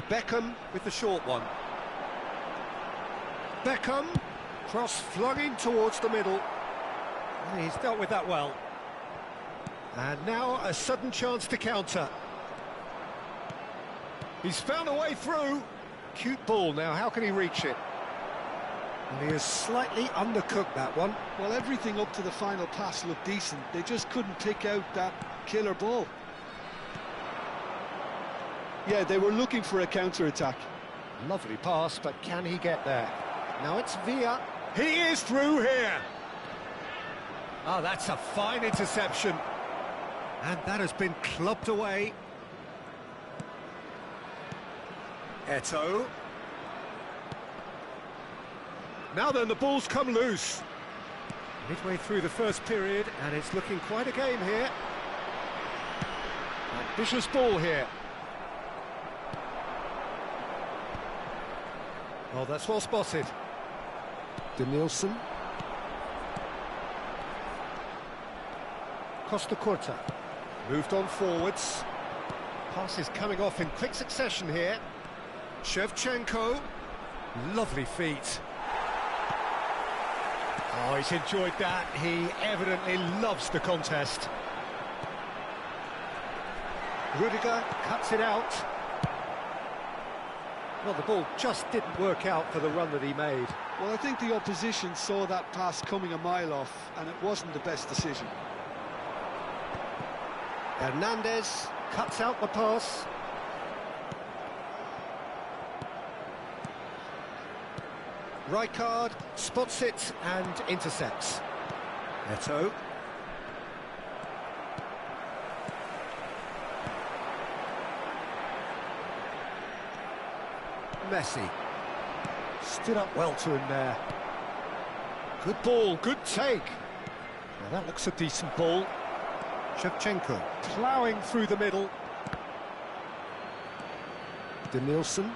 Beckham with the short one. Beckham, cross flung in towards the middle. And he's dealt with that well. And now a sudden chance to counter. He's found a way through. Cute ball now, how can he reach it? And he has slightly undercooked that one. Well, everything up to the final pass looked decent. They just couldn't pick out that killer ball. Yeah, they were looking for a counter-attack. Lovely pass, but can he get there? Now it's Villa. He is through here. Oh, that's a fine interception. And that has been clubbed away. Eto'o. Now then, the ball's come loose. Midway through the first period, and it's looking quite a game here. Ambitious ball here. Oh, that's well spotted. Denilson. Costa Curta. Moved on forwards. Passes coming off in quick succession here. Shevchenko. Lovely feet. Oh, he's enjoyed that. He evidently loves the contest. Rudiger cuts it out. Well, the ball just didn't work out for the run that he made. Well, I think the opposition saw that pass coming a mile off, and it wasn't the best decision. Hernandez cuts out the pass. Rijkaard spots it and intercepts. Eto'o. Messi. Stood up well to him there. Good ball, good take. Now that looks a decent ball. Shevchenko ploughing through the middle. Danielson.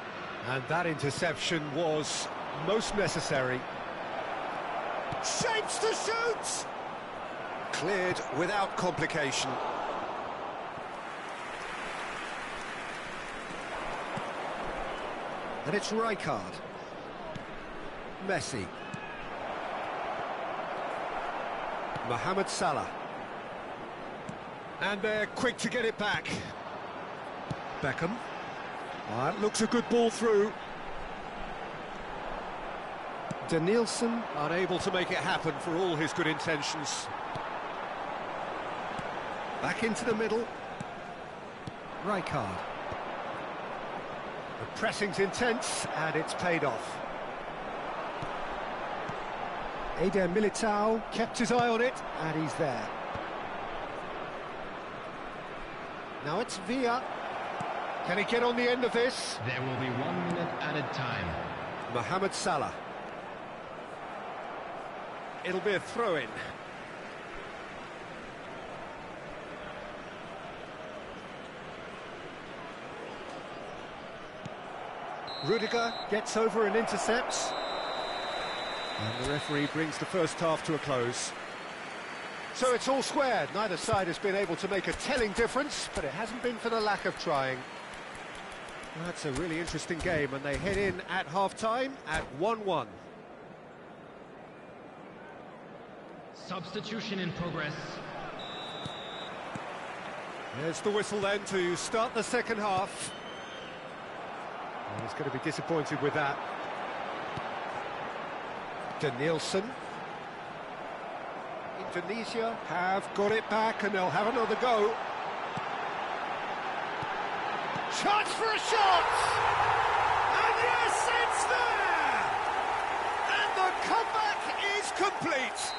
And that interception was most necessary. Shapes to shoot! Cleared without complication. And it's Rijkaard. Messi. Mohamed Salah. And they're quick to get it back. Beckham. That looks a good ball through. Danielson unable to make it happen for all his good intentions. Back into the middle. Rijkaard. The pressing's intense and it's paid off. Eder Militao kept his eye on it and he's there. Now it's Villa. Can he get on the end of this? There will be 1 minute added time. Mohamed Salah. It'll be a throw-in. Rudiger gets over and intercepts. And the referee brings the first half to a close. So it's all squared. Neither side has been able to make a telling difference, but it hasn't been for the lack of trying. That's a really interesting game, and they head in at half-time at 1-1. Substitution in progress. There's the whistle then to start the second half. Oh, he's going to be disappointed with that. Danielson. Indonesia have got it back and they'll have another go. Chance for a shot! And yes, it's there! And the comeback is complete.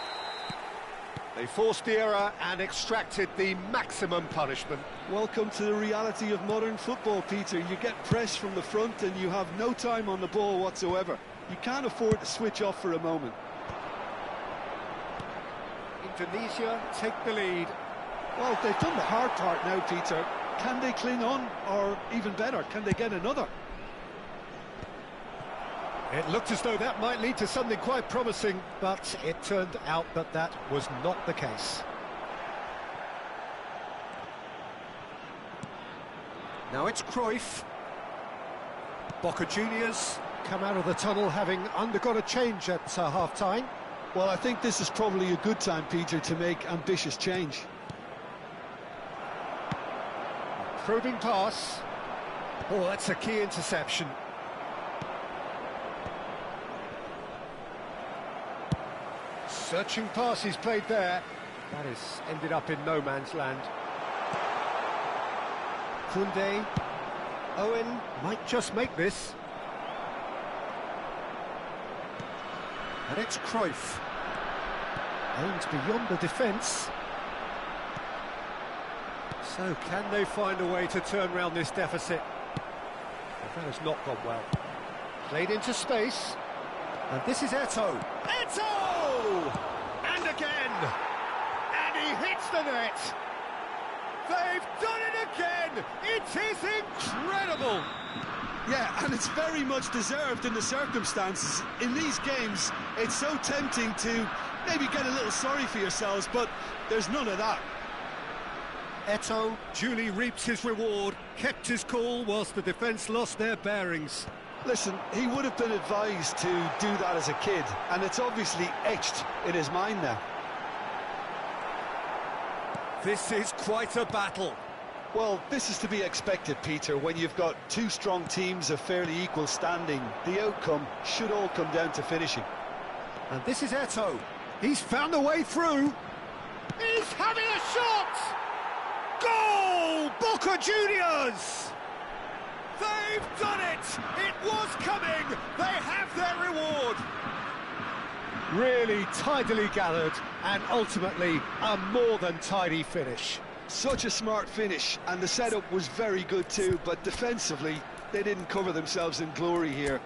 They forced the error and extracted the maximum punishment. Welcome to the reality of modern football, Peter. You get press from the front and you have no time on the ball whatsoever. You can't afford to switch off for a moment. Indonesia take the lead. Well, they've done the hard part now, Peter. Can they cling on, or even better, can they get another? It looked as though that might lead to something quite promising, but it turned out that that was not the case. Now it's Cruyff. Boca Juniors come out of the tunnel having undergone a change at half-time. Well, I think this is probably a good time, Peter, to make ambitious change. Probing pass. Oh, that's a key interception. Searching pass he's played there. That has ended up in no man's land. Koundé. Owen might just make this. And it's Cruyff. Aims beyond the defence. So can they find a way to turn round this deficit? Well, that has not gone well. Played into space. And this is Eto'o. Eto'o! And again! And he hits the net! They've done it again! It is incredible! Yeah, and it's very much deserved in the circumstances. In these games, it's so tempting to maybe get a little sorry for yourselves, but there's none of that. Eto'o duly reaps his reward, kept his cool whilst the defence lost their bearings. Listen, he would have been advised to do that as a kid, and it's obviously etched in his mind now. This is quite a battle. Well, this is to be expected, Peter. When you've got two strong teams of fairly equal standing, the outcome should all come down to finishing. And this is Eto'o. He's found a way through. He's having a shot! Goal! Boca Juniors! They've done it! It was coming! They have their reward! Really tidily gathered, and ultimately a more than tidy finish. Such a smart finish, and the setup was very good too, but defensively, they didn't cover themselves in glory here.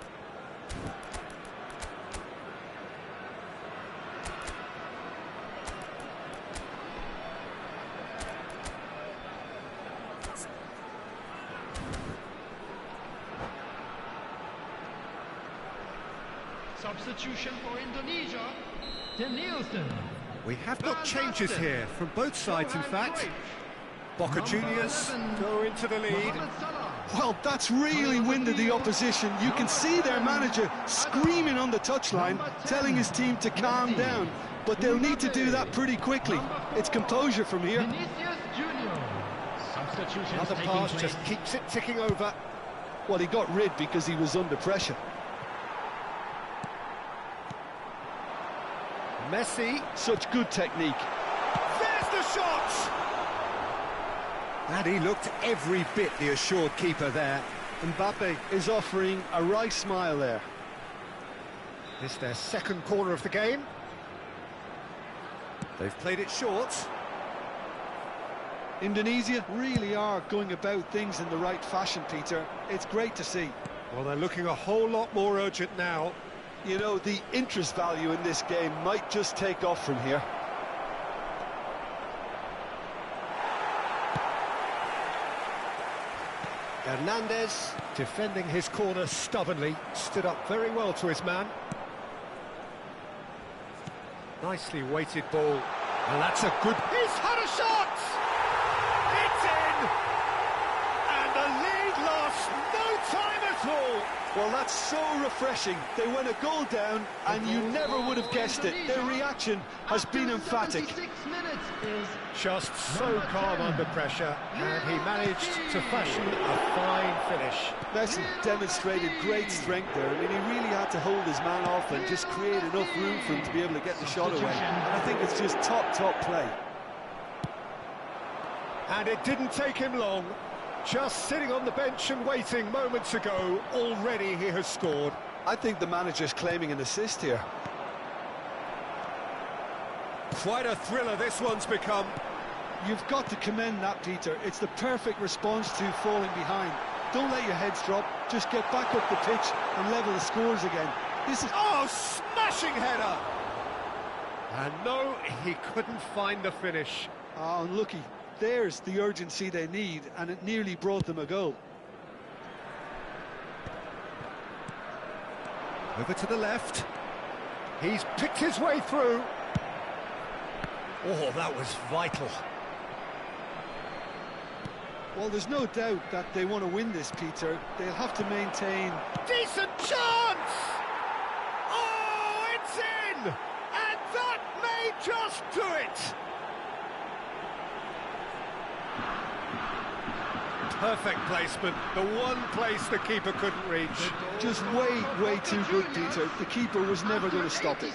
Substitution for Indonesia, Danielson. We have got changes here from both sides, in fact. Boca Juniors go into the lead. Well, that's really winded the opposition. You can see their manager screaming on the touchline, telling his team to calm down. But they'll need to do that pretty quickly. It's composure from here. Another pass just keeps it ticking over. Well, he got rid because he was under pressure. Messi. Such good technique. There's the shot! And he looked every bit the assured keeper there. Mbappe is offering a right smile there. It's their second corner of the game. They've played it short. Indonesia really are going about things in the right fashion, Peter. It's great to see. Well, they're looking a whole lot more urgent now. You know, the interest value in this game might just take off from here. Hernandez, defending his corner stubbornly, stood up very well to his man. Nicely weighted ball. And that's a good... He's had a shot! It's in! And the lead lost no time at all! Well, that's so refreshing. They went a goal down, and you never would have guessed it. Their reaction has been emphatic. Just so calm under pressure, and he managed to fashion a fine finish. Messi demonstrated great strength there. I mean, he really had to hold his man off and just create enough room for him to be able to get the shot away. And I think it's just top play. And it didn't take him long. Just sitting on the bench and waiting moments ago, already he has scored. I think the manager's claiming an assist here. Quite a thriller this one's become. You've got to commend that, Peter. It's the perfect response to falling behind. Don't let your heads drop. Just get back up the pitch and level the scores again. This is... Oh, smashing header! And no, he couldn't find the finish. Oh, unlucky. There's the urgency they need, and it nearly brought them a goal. Over to the left. He's picked his way through. Oh, that was vital. Well, there's no doubt that they want to win this, Peter. They'll have to maintain... Decent chance! Oh, it's in! And that may just do it! Perfect placement, the one place the keeper couldn't reach. Just way too good, Peter. The keeper was never going to stop it.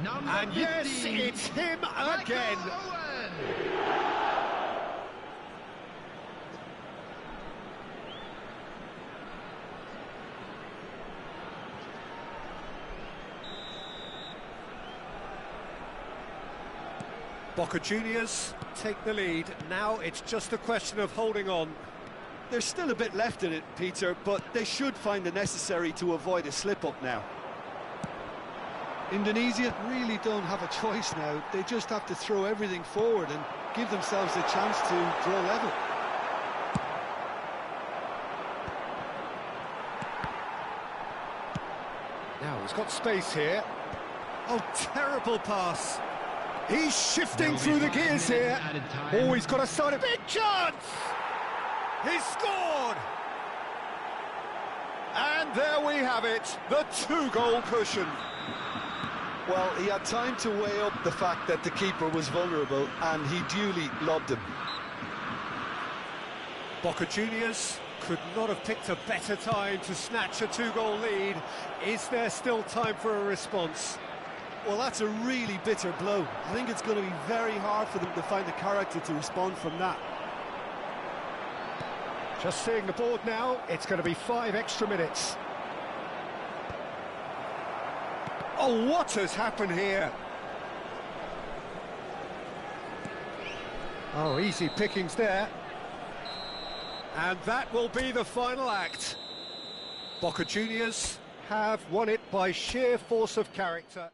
And yes, it's him again. Boca Juniors take the lead. Now it's just a question of holding on. There's still a bit left in it, Peter, but they should find the necessary to avoid a slip-up now. Indonesia really don't have a choice now. They just have to throw everything forward and give themselves a chance to draw level. Now he's got space here. Oh, terrible pass. He's shifting through the gears here. Oh, he's got a side of big chance. He's scored. And there we have it, the two-goal cushion. Well, he had time to weigh up the fact that the keeper was vulnerable, and he duly lobbed him. Boca Juniors could not have picked a better time to snatch a two-goal lead. Is there still time for a response? Well, that's a really bitter blow. I think it's going to be very hard for them to find the character to respond from that. Just seeing the board now, it's going to be 5 extra minutes. Oh, what has happened here? Oh, easy pickings there. And that will be the final act. Boca Juniors have won it by sheer force of character.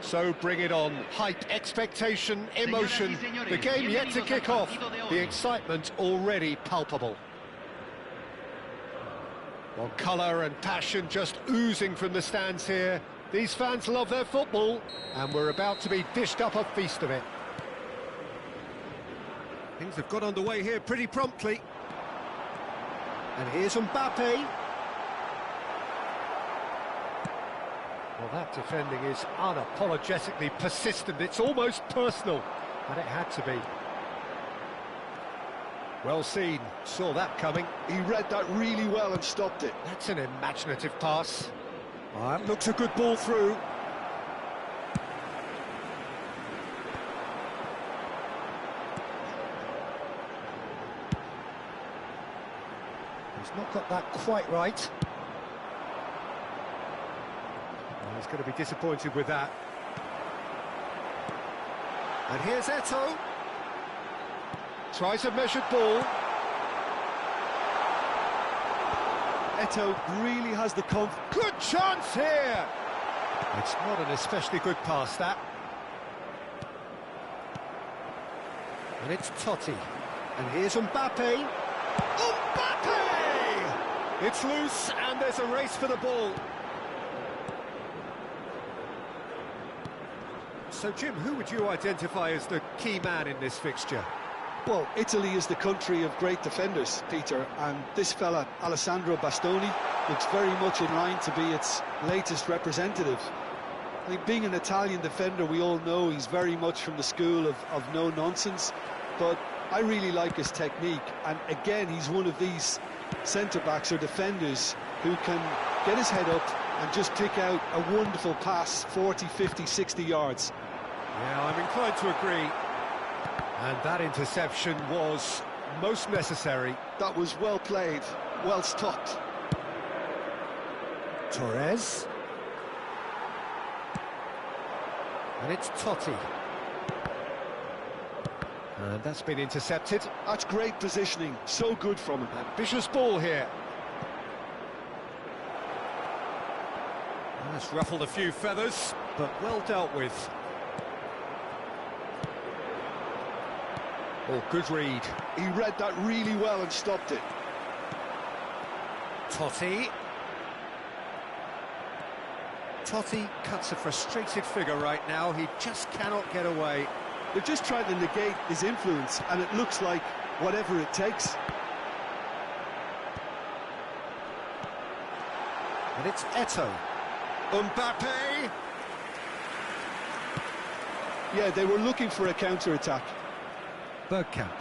So bring it on. Hype, expectation, emotion. The game yet to kick off. The excitement already palpable. Well, colour and passion just oozing from the stands here. These fans love their football, and we're about to be dished up a feast of it. Things have got underway here pretty promptly. And here's Mbappe. Well, that defending is unapologetically persistent. It's almost personal, and it had to be. Well seen, saw that coming. He read that really well and stopped it. That's an imaginative pass. That looks a good ball through. He's not got that quite right. He's going to be disappointed with that. And here's Eto'o. Tries a measured ball. Eto'o really has the Good chance here! It's not an especially good pass, that. And it's Totti. And here's Mbappe. Mbappe! It's loose, and there's a race for the ball. So, Jim, who would you identify as the key man in this fixture? Well, Italy is the country of great defenders, Peter, and this fella, Alessandro Bastoni, looks very much in line to be its latest representative. I think being an Italian defender, we all know he's very much from the school of no-nonsense, but I really like his technique, and again, he's one of these centre-backs or defenders who can get his head up and just pick out a wonderful pass, 40, 50, 60 yards. Yeah, I'm inclined to agree. And that interception was most necessary. That was well played, well stopped. Torres. And it's Totti. And that's been intercepted. That's great positioning, so good from him. Ambitious ball here. That's ruffled a few feathers, but well dealt with. Oh, good read. He read that really well and stopped it. Totti. Totti cuts a frustrated figure right now. He just cannot get away. They're just trying to negate his influence, and it looks like whatever it takes. And it's Eto'o. Mbappe! Yeah, they were looking for a counter-attack. Bergkamp.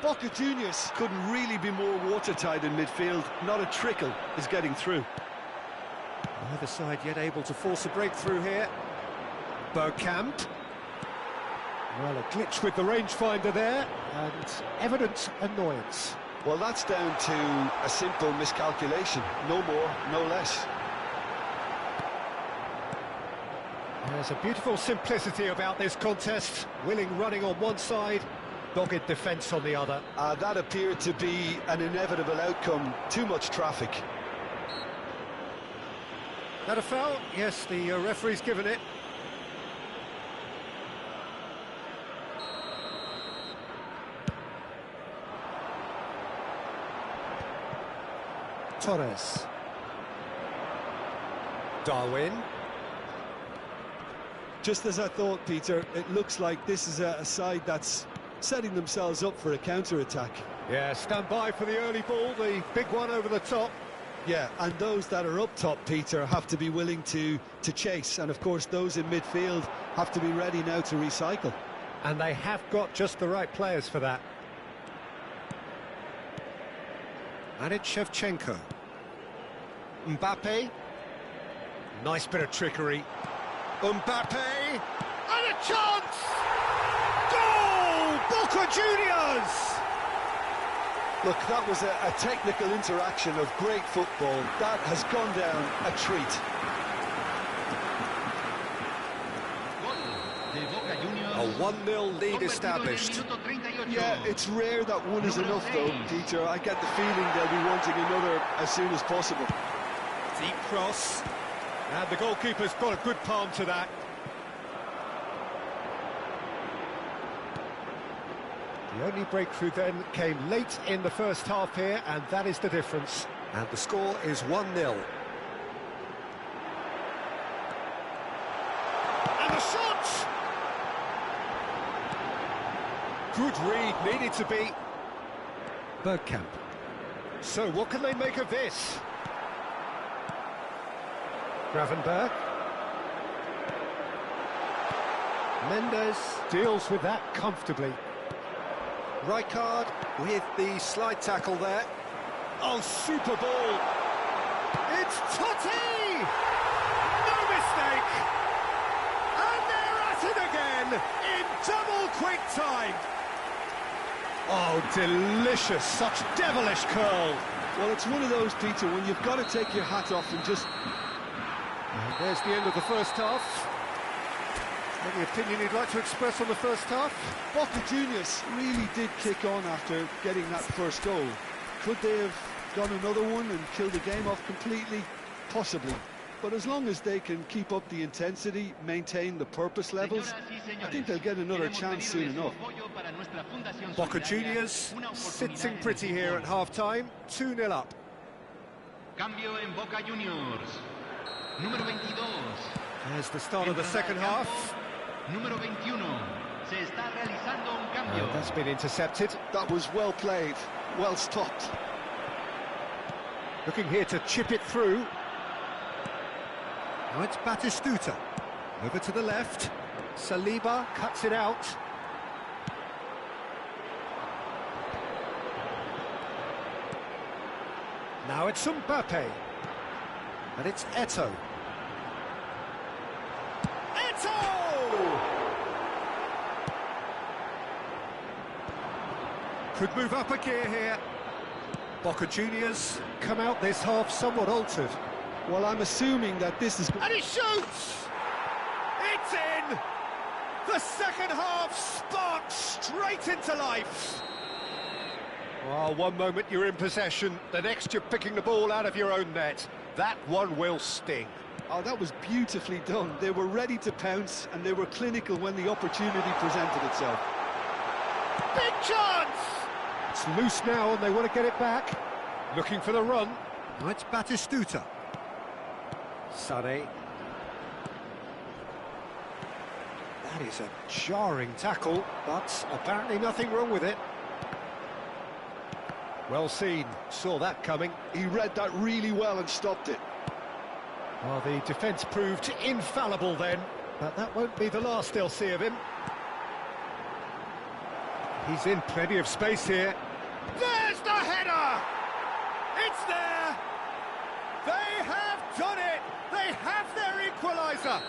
Boca Juniors couldn't really be more watertight in midfield. Not a trickle is getting through. Neither side yet able to force a breakthrough here. Bergkamp. Well, a glitch with the rangefinder there, and evident annoyance. Well, that's down to a simple miscalculation. No more, no less. There's a beautiful simplicity about this contest. Willing running on one side, dogged defence on the other. That appeared to be an inevitable outcome. Too much traffic. That a foul? Yes, the referee's given it. Torres. Darwin. Just as I thought, Peter, it looks like this is a side that's setting themselves up for a counter-attack. Yeah, stand by for the early ball, the big one over the top. Yeah, and those that are up top, Peter, have to be willing to chase. And, of course, those in midfield have to be ready now to recycle. And they have got just the right players for that. And it's Shevchenko. Mbappe. Nice bit of trickery. Mbappe. And a chance! Goal! Boca Juniors! Look, that was a technical interaction of great football. That has gone down a treat. A 1-0 lead established. Yeah, it's rare that one is enough though, Peter. I get the feeling they'll be wanting another as soon as possible. Deep cross. And the goalkeeper's got a good palm to that. The only breakthrough then came late in the first half here, and that is the difference. And the score is 1-0. And the shot! Good read, needed to be. Bergkamp. So what can they make of this? Gravenberg. Mendes deals with that comfortably. Rijkaard with the slide tackle there. Oh, super ball. It's Totti! No mistake! And they're at it again in double quick time. Oh, delicious, such devilish curl. Well, it's one of those, Peter, when you've got to take your hat off and just... And there's the end of the first half. Any opinion you'd like to express on the first half? Boca Juniors really did kick on after getting that first goal. Could they have done another one and killed the game off completely? Possibly. But as long as they can keep up the intensity, maintain the purpose levels, I think they'll get another chance soon enough. Boca Juniors sitting pretty here at half-time, 2-0 up. Cambio en Boca Juniors. Número 22. There's the start of the second half. Número 21. Se está realizando un cambio. That's been intercepted. That was well played, well stopped. Looking here to chip it through. Now it's Batistuta. Over to the left. Saliba cuts it out. Now it's Mbappe. And it's Eto'o. Eto'o! Could move up a gear here. Boca Juniors come out this half somewhat altered. Well, I'm assuming that this is... And he shoots! It's in! The second half sparks straight into life. Well, one moment you're in possession, the next you're picking the ball out of your own net. That one will sting. Oh, that was beautifully done. They were ready to pounce, and they were clinical when the opportunity presented itself. Big chance! It's loose now, and they want to get it back. Looking for the run. Now it's Batistuta. Sane. That is a jarring tackle, but apparently nothing wrong with it. Well seen, saw that coming. He read that really well and stopped it. Well, the defence proved infallible then, but that won't be the last they'll see of him. He's in plenty of space here. There's the header! It's there! They have done it! They have their equaliser!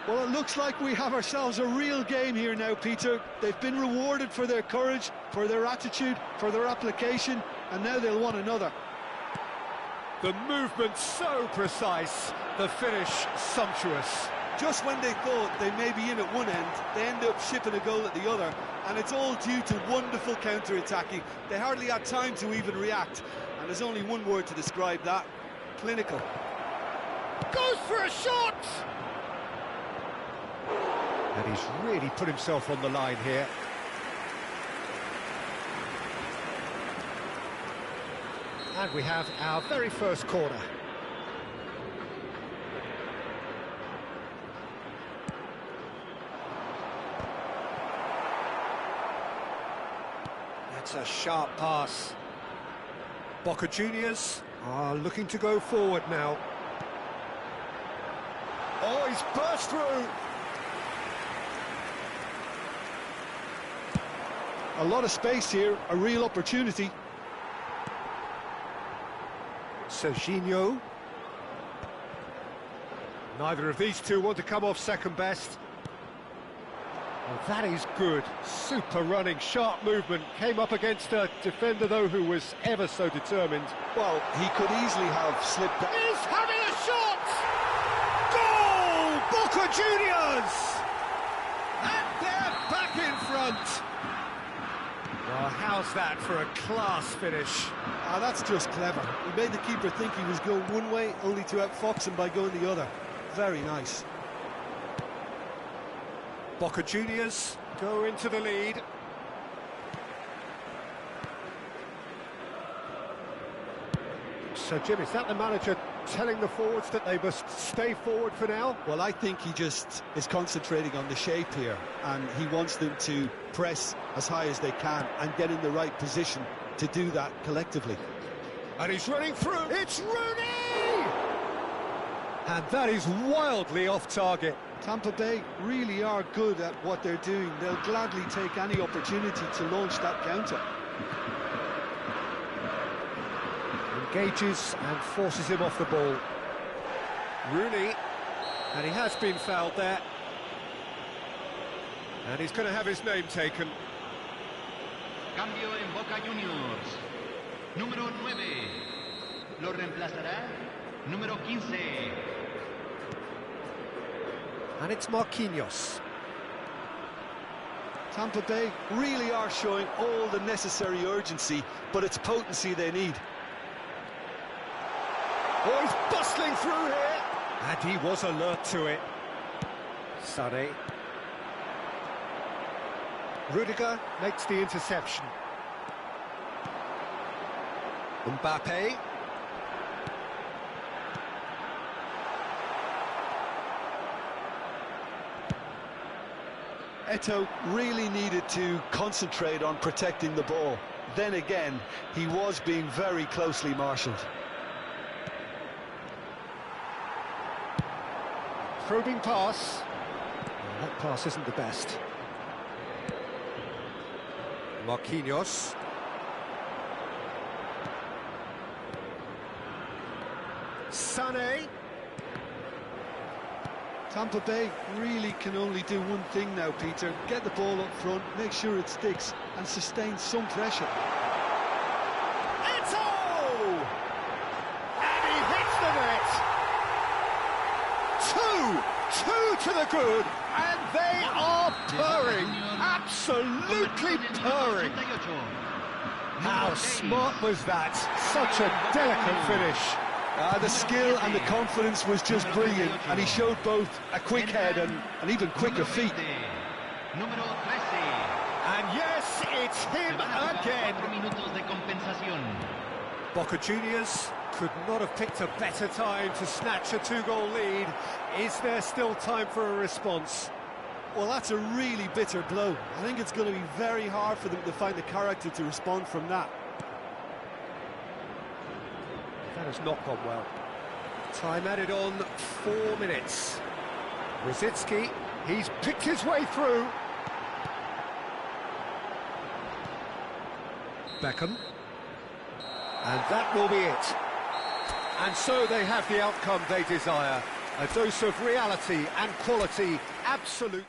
Well, it looks like we have ourselves a real game here now, Peter. They've been rewarded for their courage, for their attitude, for their application, and now they'll want another. The movement so precise, the finish sumptuous. Just when they thought they may be in at one end, they end up shipping a goal at the other, and it's all due to wonderful counter-attacking. They hardly had time to even react, and there's only one word to describe that: clinical. Goes for a shot! And he's really put himself on the line here. And we have our very first corner. That's a sharp pass. Boca Juniors are looking to go forward now. Oh, he's burst through. A lot of space here, a real opportunity. Serginho. Neither of these two want to come off second best. Well, that is good. Super running, sharp movement. Came up against a defender, though, who was ever so determined. Well, he could easily have slipped back. He's having a shot! Goal! Boca Juniors! And they're back in front. Well, how's that for a class finish? Ah, that's just clever. He made the keeper think he was going one way, only to outfox him by going the other. Very nice. Boca Juniors go into the lead. So, Jim, is that the manager telling the forwards that they must stay forward for now? Well, I think he just is concentrating on the shape here, and he wants them to press as high as they can and get in the right position to do that collectively. And he's running through. It's Rooney! And that is wildly off target. Tampa Bay really are good at what they're doing. They'll gladly take any opportunity to launch that counter. Engages and forces him off the ball. Rooney, and he has been fouled there. And he's going to have his name taken. Cambio en Boca Juniors. Número 9. Lo reemplazará número 15. And it's Marquinhos. Tampa Bay really are showing all the necessary urgency, but it's potency they need. Oh, he's bustling through here. And he was alert to it. Sané. Rudiger makes the interception. Mbappe. Eto'o really needed to concentrate on protecting the ball. Then again, he was being very closely marshalled. Probing pass. That pass isn't the best. Marquinhos. Sané. Tampa Bay really can only do one thing now, Peter. Get the ball up front, make sure it sticks, and sustain some pressure. Eto'o! And he hits the net! Two to the good, and they are purring, absolutely purring. How smart was that? Such a delicate finish. The skill and the confidence was just brilliant, and he showed both a quick head and even quicker feet. And yes, it's him again. Boca Juniors could not have picked a better time to snatch a two-goal lead. Is there still time for a response? Well, that's a really bitter blow. I think it's going to be very hard for them to find the character to respond from that. That has not gone well. Time added on 4 minutes. Rosicki, he's picked his way through. Beckham. And that will be it. And so they have the outcome they desire. A dose of reality and quality, absolute.